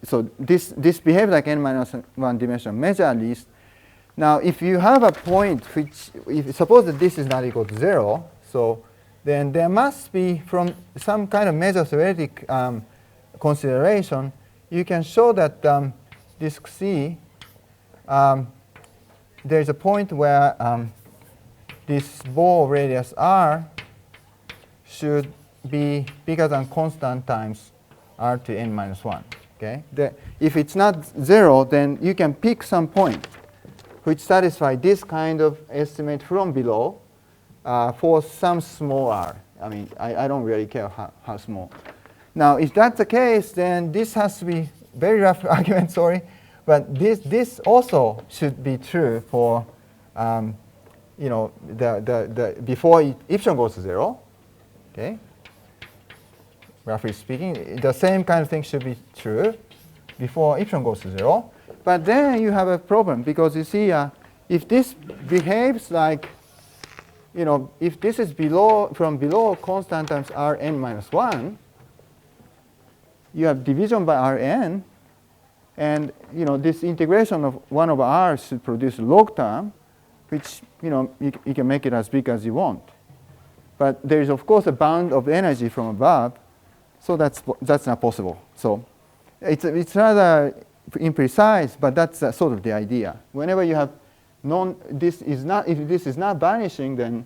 so this behaves like n minus 1 dimensional measure at least. Now, if you have a point which, suppose that this is not equal to 0, so then there must be, from some kind of measure theoretic consideration, you can show that disk C, there's a point where this ball radius r should be bigger than constant times r to n minus 1. Okay? If it's not 0, then you can pick some point which satisfy this kind of estimate from below for some small r. I mean, I don't really care how small. Now, if that's the case, then this has to be very rough argument, sorry. But this also should be true for, you know, before epsilon goes to 0. Okay? Roughly speaking, the same kind of thing should be true before epsilon goes to 0. But then you have a problem, because you see, if this behaves like, you know, if this is from below constant times Rn minus 1, you have division by Rn, and you know this integration of 1 over r should produce log term, which you know you can make it as big as you want. But there is of course a bound of energy from above, so that's not possible. So it's rather imprecise, but that's sort of the idea. Whenever you have if this is not vanishing, then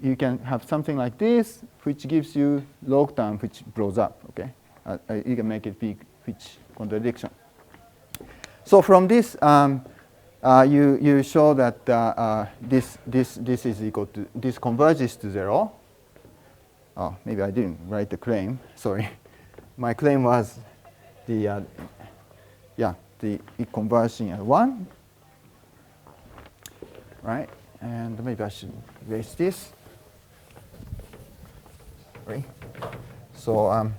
you can have something like this, which gives you log term, which blows up. Okay, you can make it big, which contradiction. So from this, you show that this is equal to, this converges to 0. Oh, maybe I didn't write the claim. Sorry, my claim was it converging at 1, right? And maybe I should erase this. Sorry. So,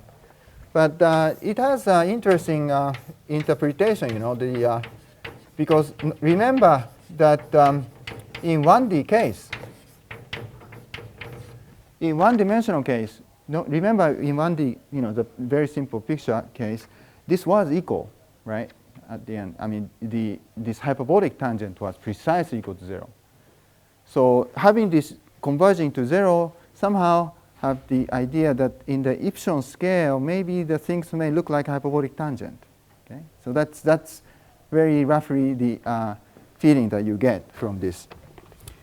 but it has an interesting interpretation, you know, because remember that in 1D case, in one-dimensional case, remember in 1D, you know, the very simple picture case, this was equal, right? At the end, I mean, this hyperbolic tangent was precisely equal to 0. So having this converging to 0 somehow have the idea that in the epsilon scale, maybe the things may look like hyperbolic tangent. Okay, so that's very roughly the feeling that you get from this.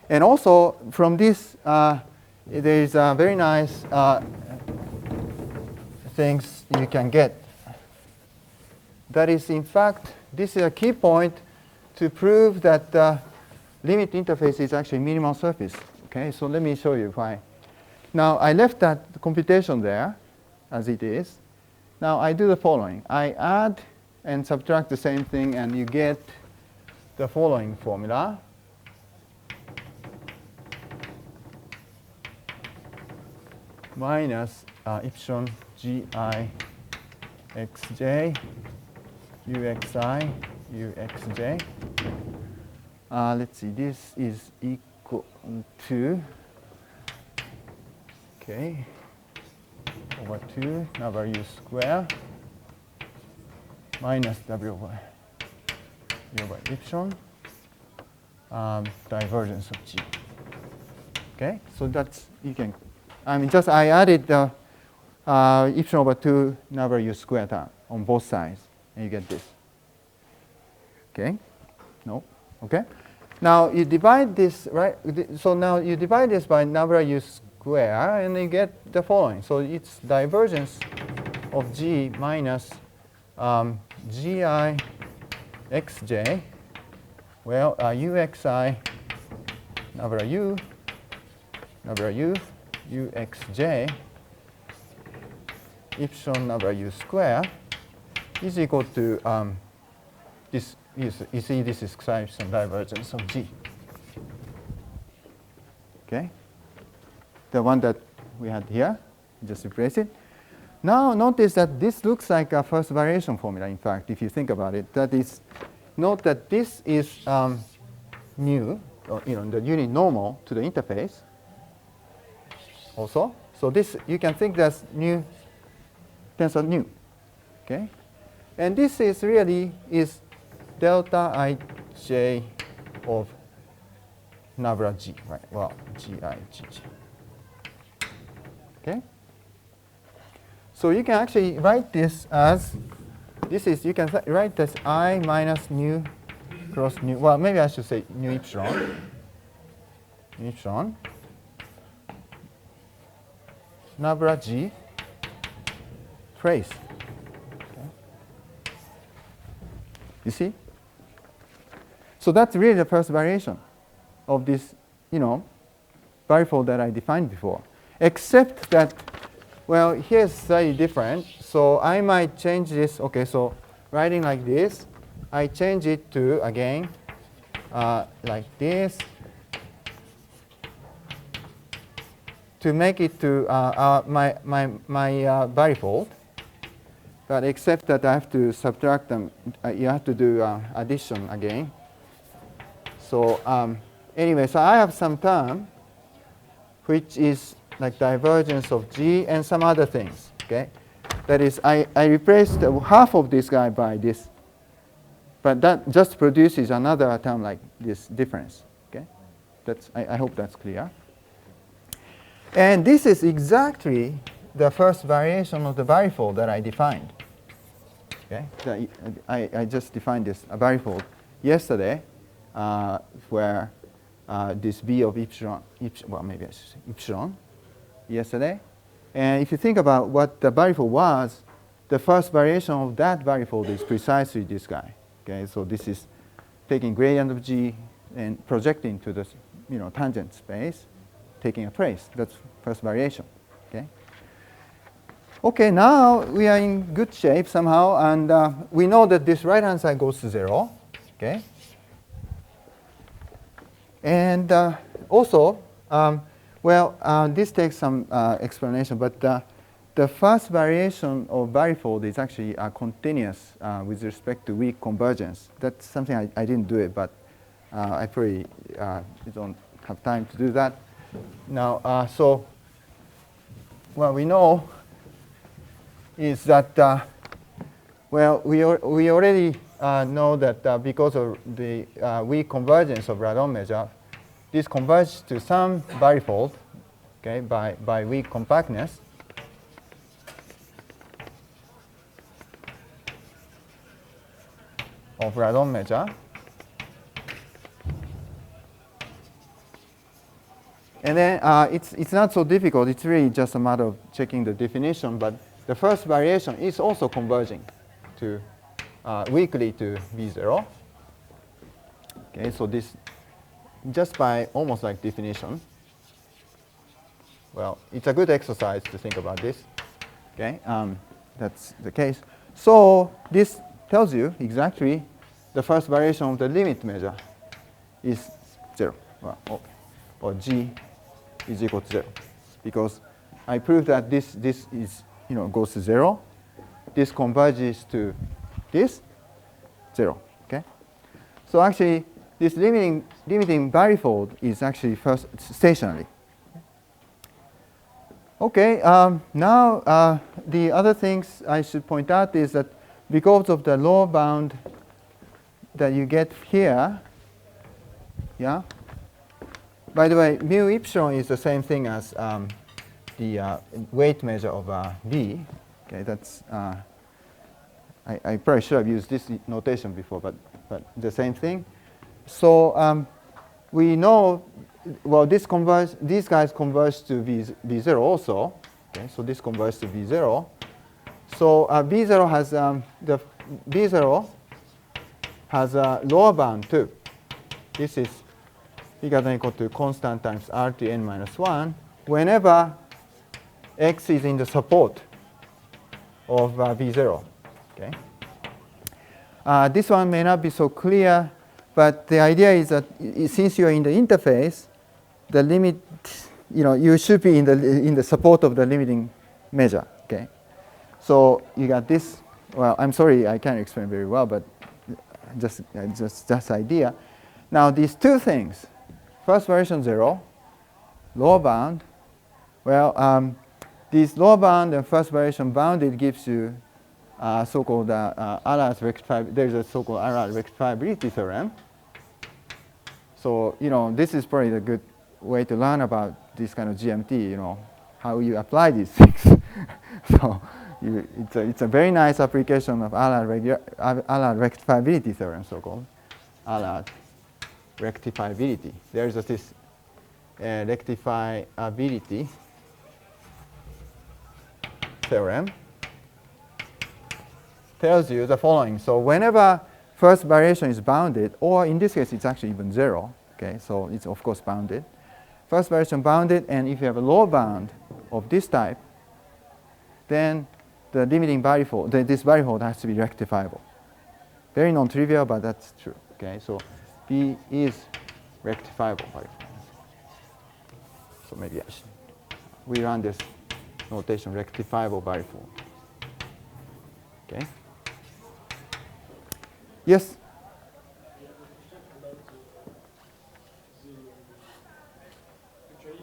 And also from this, there is a very nice things you can get. That is, in fact, this is a key point to prove that the limit interface is actually minimal surface. Okay, so let me show you why. Now, I left that computation there as it is. Now, I do the following. I add and subtract the same thing, and you get the following formula. Minus epsilon gi xj uxi uxj. Let's see, this is equal to, okay, over 2 number u square minus w over epsilon divergence of g. Okay, so that's, you can, I mean, just I added the epsilon over 2 number u square term on both sides, and you get this. Okay, no, okay. Now you divide this, right? So now you divide this by number u square, and you get the following. So it's divergence of g minus gi xj, well, uxi number u uxj epsilon number u square is equal to this. You see, this is epsilon divergence of g. Okay, the one that we had here, just replace it. Now notice that this looks like a first variation formula. In fact, if you think about it, that is, note that this is mu, or, you know, the unit normal to the interface. Also, so this you can think that's nu tensor nu. Okay, and this is really is delta ij of nabla g, right? Well, gi g. Okay. So you can actually write this as you can write this I minus nu cross nu. Well, maybe I should say nu epsilon. Nu epsilon. Nabla G trace. Okay. You see? So that's really the first variation of this, varifold that I defined before. Except that, well, here's slightly different. So I might change this. Okay, so writing like this, I change it to, again, like this, to make it to my varifold. But except that I have to subtract them, you have to do addition again. So anyway, so I have some term which is like divergence of G and some other things. Okay, that is, I replaced half of this guy by this, but that just produces another term like this difference. Okay, I hope that's clear. And this is exactly the first variation of the varifold that I defined. Okay, I just defined this varifold yesterday, where this B of epsilon, well, maybe I should say epsilon, yesterday. And if you think about what the varifold was, the first variation of that varifold is precisely this guy. Okay, so this is taking gradient of G and projecting to the tangent space, taking a trace. That's first variation. Okay. Okay, now we are in good shape somehow, and we know that this right-hand side goes to 0. Okay. And also, this takes some explanation, but the first variation of varifold is actually continuous with respect to weak convergence. That's something I didn't do it, but I probably don't have time to do that. Now, so what we know is that, we already know that because of the weak convergence of Radon measure, this converges to some varifold, okay, by weak compactness. Of Radon measure. And then it's not so difficult. It's really just a matter of checking the definition. But the first variation is also converging to weakly to V0. Okay, so this just by almost like definition. Well, it's a good exercise to think about this. Okay, that's the case. So this tells you exactly the first variation of the limit measure is 0. Well, okay. Or G is equal to 0, because I proved that this is goes to 0. This converges to this 0. Okay. So actually, this limiting varifold is actually first stationary. Okay. Now the other things I should point out is that because of the lower bound that you get here, yeah. By the way, mu epsilon is the same thing as the weight measure of V. Okay, that's I probably should have used this notation before, but the same thing. So we know, well, these guys converge to V0 also. Okay, so this converges to V0. So V0 has the V0 has a lower bound too. This is bigger than or equal to constant times RT n minus 1 whenever x is in the support of V0. Okay. This one may not be so clear, but the idea is that since you are in the interface, the limit, you should be in the support of the limiting measure. Okay. So you got this. Well, I'm sorry, I can't explain very well, but just idea. Now these two things, first variation 0, lower bound. Well, this lower bound and first variation bounded gives you so-called Allen's rectifiability. There's a so-called Allen's rectifiability theorem. So this is probably a good way to learn about this kind of GMT. how you apply these things. So it's a very nice application of Allard rectifiability theorem, so-called Allard rectifiability. There is this rectifiability theorem. Tells you the following. So whenever first variation is bounded, or in this case it's actually even 0, okay, so it's of course bounded. First variation bounded, and if you have a lower bound of this type, then the limiting varifold, this varifold has to be rectifiable. Very non-trivial, but that's true. Okay, so B is rectifiable varifold. So maybe we run this notation rectifiable varifold. Okay. Yes. Actually,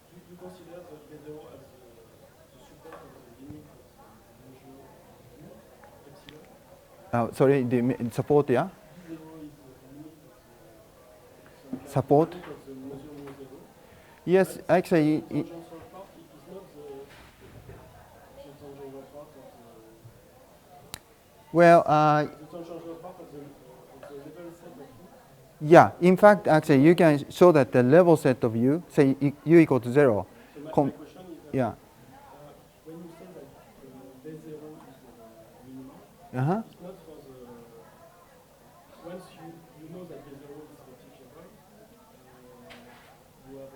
do you consider the B0 as the support of the limit of the measure epsilon? Sorry, the support, yeah? B0 is the limit of the Support? of the measure mu 0. Yes, actually. The tangential part is not the tangential part of Well, the tangential part of the level set of U. yeah, in fact, actually, you can show that the level set of U, say U equal to 0. So my question is that Yeah. when you say that B0 is the minimum, Uh-huh. it's not for the, once you know that B0 is rectifiable, you have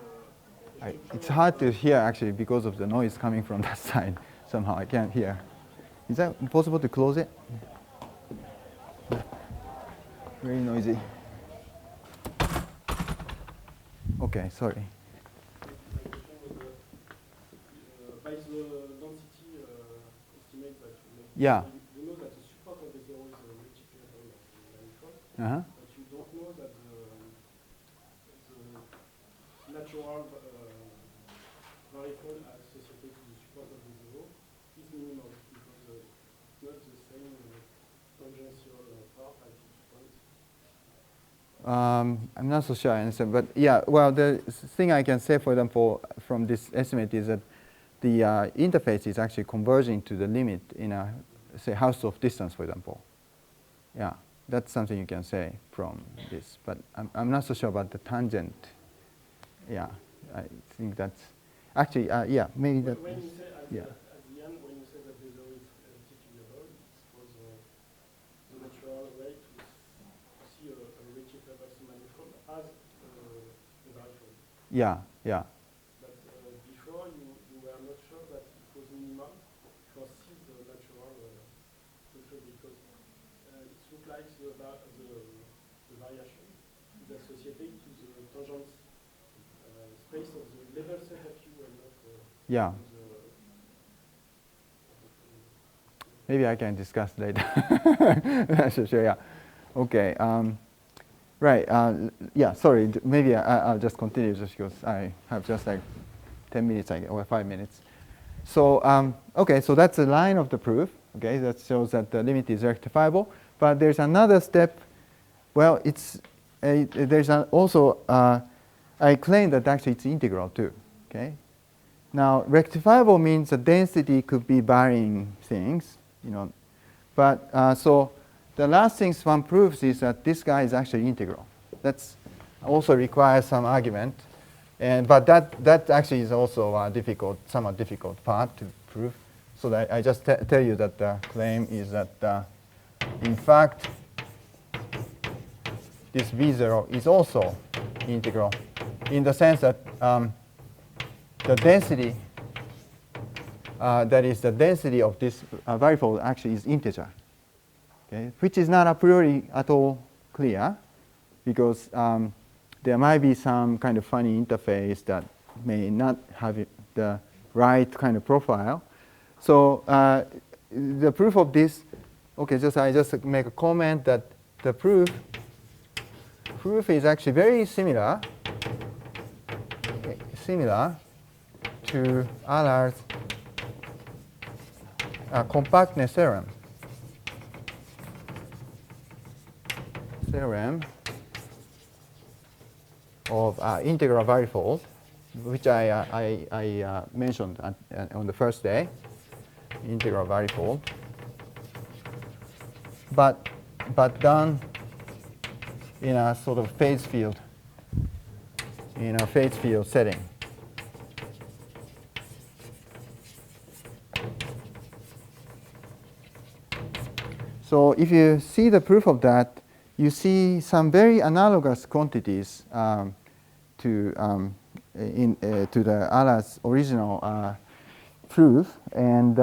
a It's hard to hear, actually, because of the noise coming from that side. Somehow I can't hear. Is that possible to close it? Very noisy. Okay, sorry. by the density estimate that you make, Yeah. you know that the support of B0 is rectifiable manifold, Uh-huh. but you don't know that the natural varifold associated to the support of B0 is minimal because it's not the same tangential part at each point. I'm not so sure I understand, but yeah, well, the thing I can say, for example, from this estimate is that the interface is actually converging to the limit in a, say, Hausdorff distance, for example. Yeah, that's something you can say from this, but I'm not so sure about the tangent. Yeah, I think that's actually, yeah, maybe that. When you say at, yeah. at the end, when you say that B0 is rectifiable, it's for the natural way to see a rectifiable manifold as a varifold. Yeah, yeah. But before, you were not sure that it was minimal for C the natural structure because it looks like the variation is associated to the tangent space of the level set of U and not Yeah. the Maybe I can discuss later. Sure, yeah. Okay. Right. Yeah, sorry. Maybe I'll just continue just because I have just like 10 minutes or 5 minutes. So, okay, so that's the line of the proof. Okay, that shows that the limit is rectifiable. But there's another step. Well, there's also, I claim that actually it's integral too. Okay. Now, rectifiable means the density could be varying things, you know. But so the last things one proves is that this guy is actually integral. That's also requires some argument, but that actually is also a somewhat difficult part to prove. So that I just tell you that the claim is that in fact this V0 is also integral in the sense that the density, that is the density of this varifold actually is integer, okay, which is not a priori at all clear because there might be some kind of funny interface that may not have the right kind of profile. So the proof of this, okay, I just make a comment that the proof is actually very similar to Allard's compactness theorem. Theorem of integral varifold which I mentioned on the first day, integral varifold, but done in a sort of phase field, in a phase field setting. So if you see the proof of that, you see some very analogous quantities to the Allah's original proof, and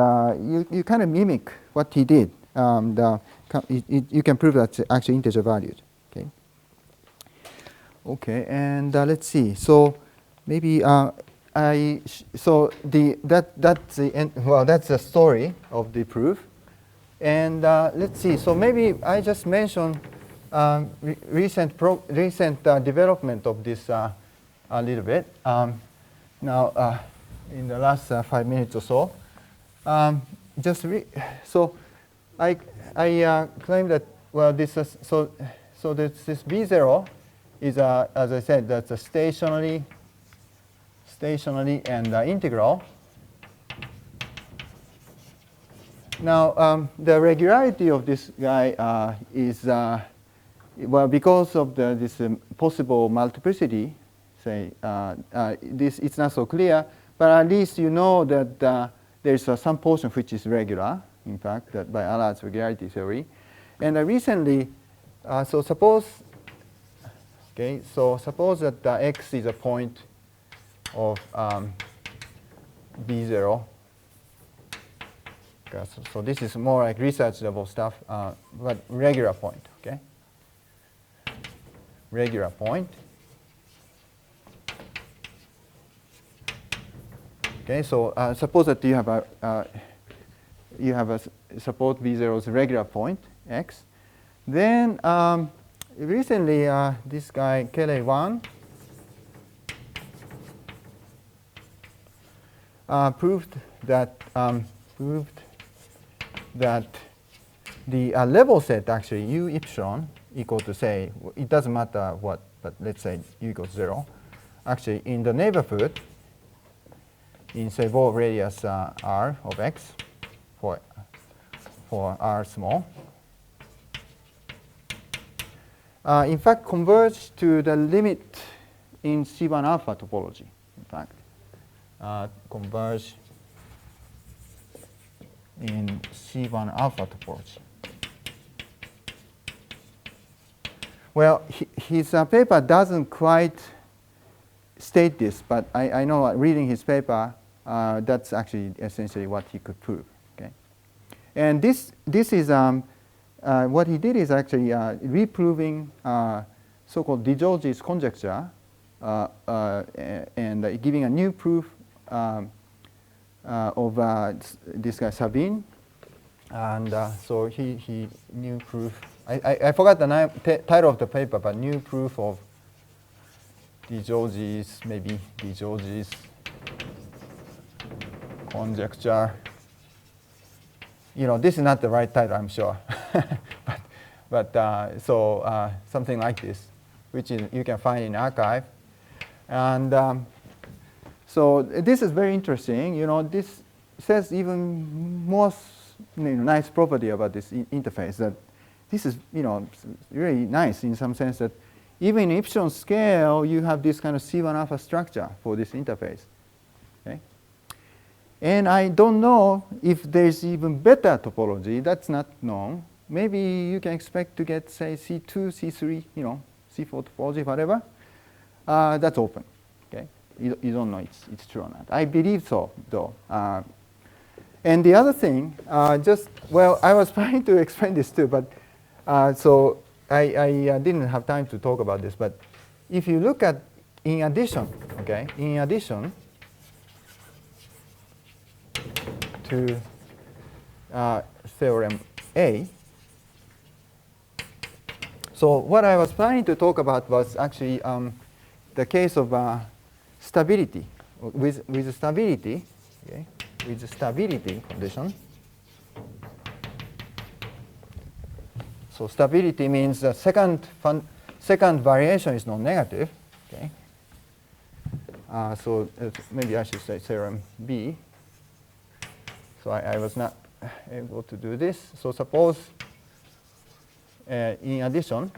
you kind of mimic what he did. You can prove that's actually integer valued. Okay. Okay, and let's see. So maybe that's the story of the proof. And let's see. So maybe I just mentioned recent development of this a little bit. Now, in the last 5 minutes or so, so I claim that this is so this B0 is as I said, that's a stationary and integral. Now, the regularity of this guy is, because of this possible multiplicity, say, it's not so clear, but at least you know that there is some portion which is regular, in fact, that by Allard's regularity theory. And recently, so suppose that X is a point of B0. So this is more like research level stuff, but regular point, okay? Regular point. Okay, so suppose that you have a suppose B0's regular point, X. Then recently this guy Kelly-1 proved that the level set actually U epsilon equal to, say, it doesn't matter what, but let's say U equals 0. Actually, in the neighborhood, in say ball radius R of X for R small, in fact converge to the limit in C1 alpha topology. In fact, converge in C1 alpha topology. Well, his paper doesn't quite state this, but I know reading his paper, that's actually essentially what he could prove. Okay, and this is what he did is actually reproving so-called de Giorgi's conjecture and giving a new proof of this guy Sabine, and so he new proof. I forgot the title of the paper, but new proof of de Giorgi's, maybe de Giorgi's conjecture. You know, this is not the right title, I'm sure, but so something like this, which you can find in archive, and. So this is very interesting. You know, this says even more nice property about this interface, that this is, you know, really nice in some sense that even in epsilon scale, you have this kind of C1 alpha structure for this interface. Okay? And I don't know if there's even better topology. That's not known. Maybe you can expect to get, say, C2, C3, you know, C4 topology, whatever. That's open. Okay? You don't know it's true or not. I believe so, though. And the other thing, I was trying to explain this too, but so I didn't have time to talk about this. But if you look at, in addition to theorem A, so what I was planning to talk about was actually the case of stability, with stability, okay, with the stability condition. So stability means the second variation is non-negative, okay, So maybe I should say theorem B. So I was not able to do this. So suppose in addition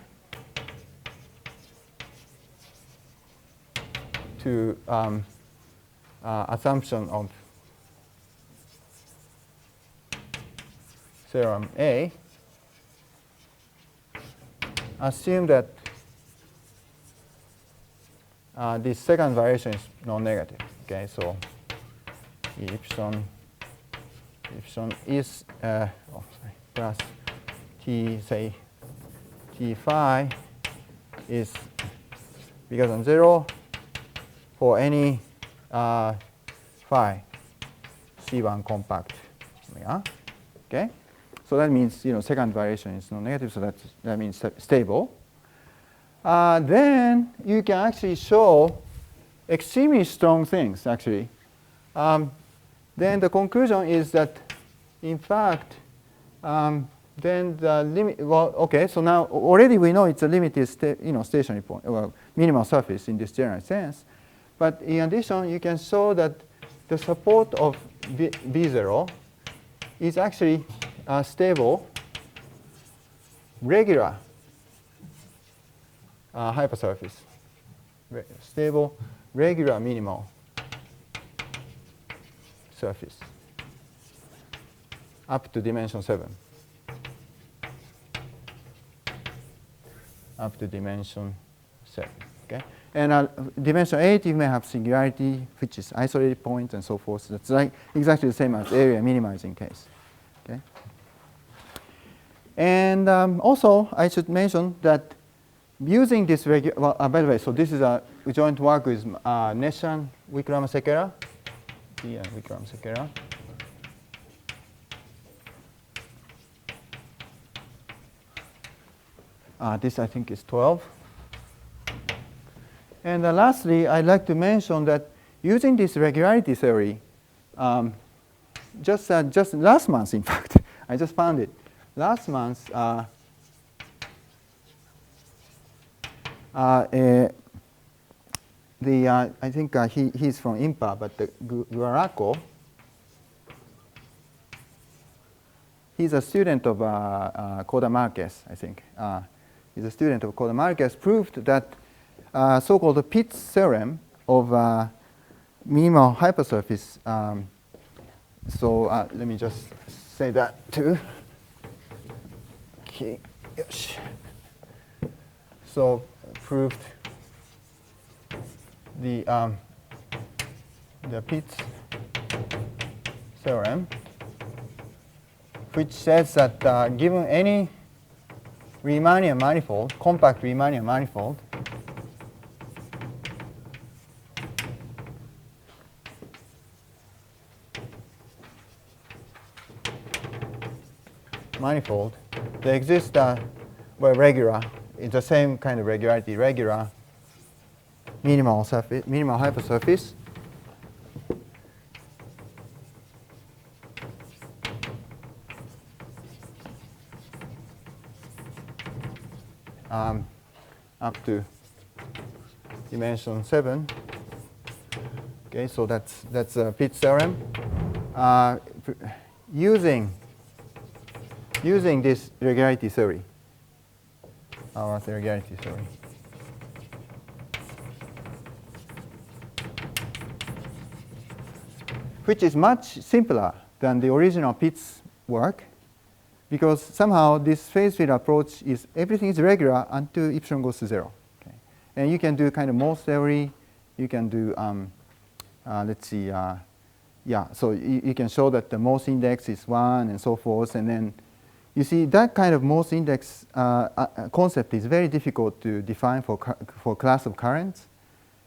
to assumption of theorem A, assume that this second variation is non-negative. Okay, so epsilon is plus t, say t phi is bigger than 0 for any phi C1 compact. Yeah. Okay. So that means second variation is non-negative, so that means stable. Then you can actually show extremely strong things. Actually, then the conclusion is that, in fact, then the limit. Well, okay. So now already we know it's a limited, stationary point, well, minimal surface in this general sense. But in addition, you can show that the support of B0 is actually stable, regular hypersurface. Stable, regular minimal surface up to dimension 7. Up to dimension 7. Okay? And dimension 8, you may have singularity, which is isolated point and so forth. That's like exactly the same as area minimizing case. Okay? And also, I should mention that using this by the way, so this is a joint work with Neshan, Wikramasekera, and Wikramasekera. This, I think, is 12. And lastly, I'd like to mention that using this regularity theory, just last month, in fact, I just found it. Last month, I think he's from IMPA, but the Guaraco, he's a student of Koda Marquez, I think. He's a student of Koda Marquez, proved that so-called Pitt's theorem of minimal hypersurface. So let me just say that too. Okay. Yosh. So proved the Pitt's theorem, which says that given any Riemannian manifold, compact Riemannian manifold, they exist regular. It's the same kind of regularity, regular minimal surface, minimal hypersurface. Up to dimension 7. Okay, so that's Pitt's theorem. Using this regularity theory, our regularity theory. Which is much simpler than the original Pitt's work, because somehow this phase field approach is everything is regular until epsilon goes to 0. Okay. And you can do kind of Morse theory. You can do, let's see, yeah, so you can show that the Morse index is 1 and so forth. And then you see that kind of Morse index concept is very difficult to define for class of currents.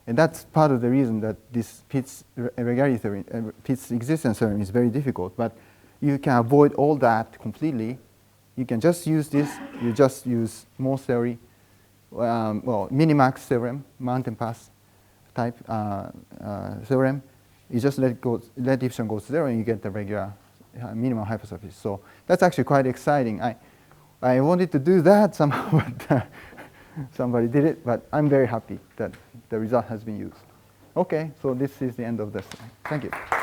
And that's part of the reason that this Pitt's regularity theory, Pitt's existence theorem is very difficult. But you can avoid all that completely. You can just use this. You just use Morse theory, well, minimax theorem, mountain pass type theorem. You just let epsilon go to 0, and you get the regular minimal hypersurface. So that's actually quite exciting. I wanted to do that somehow, but somebody did it. But I'm very happy that the result has been used. Okay, so this is the end of this. Thank you.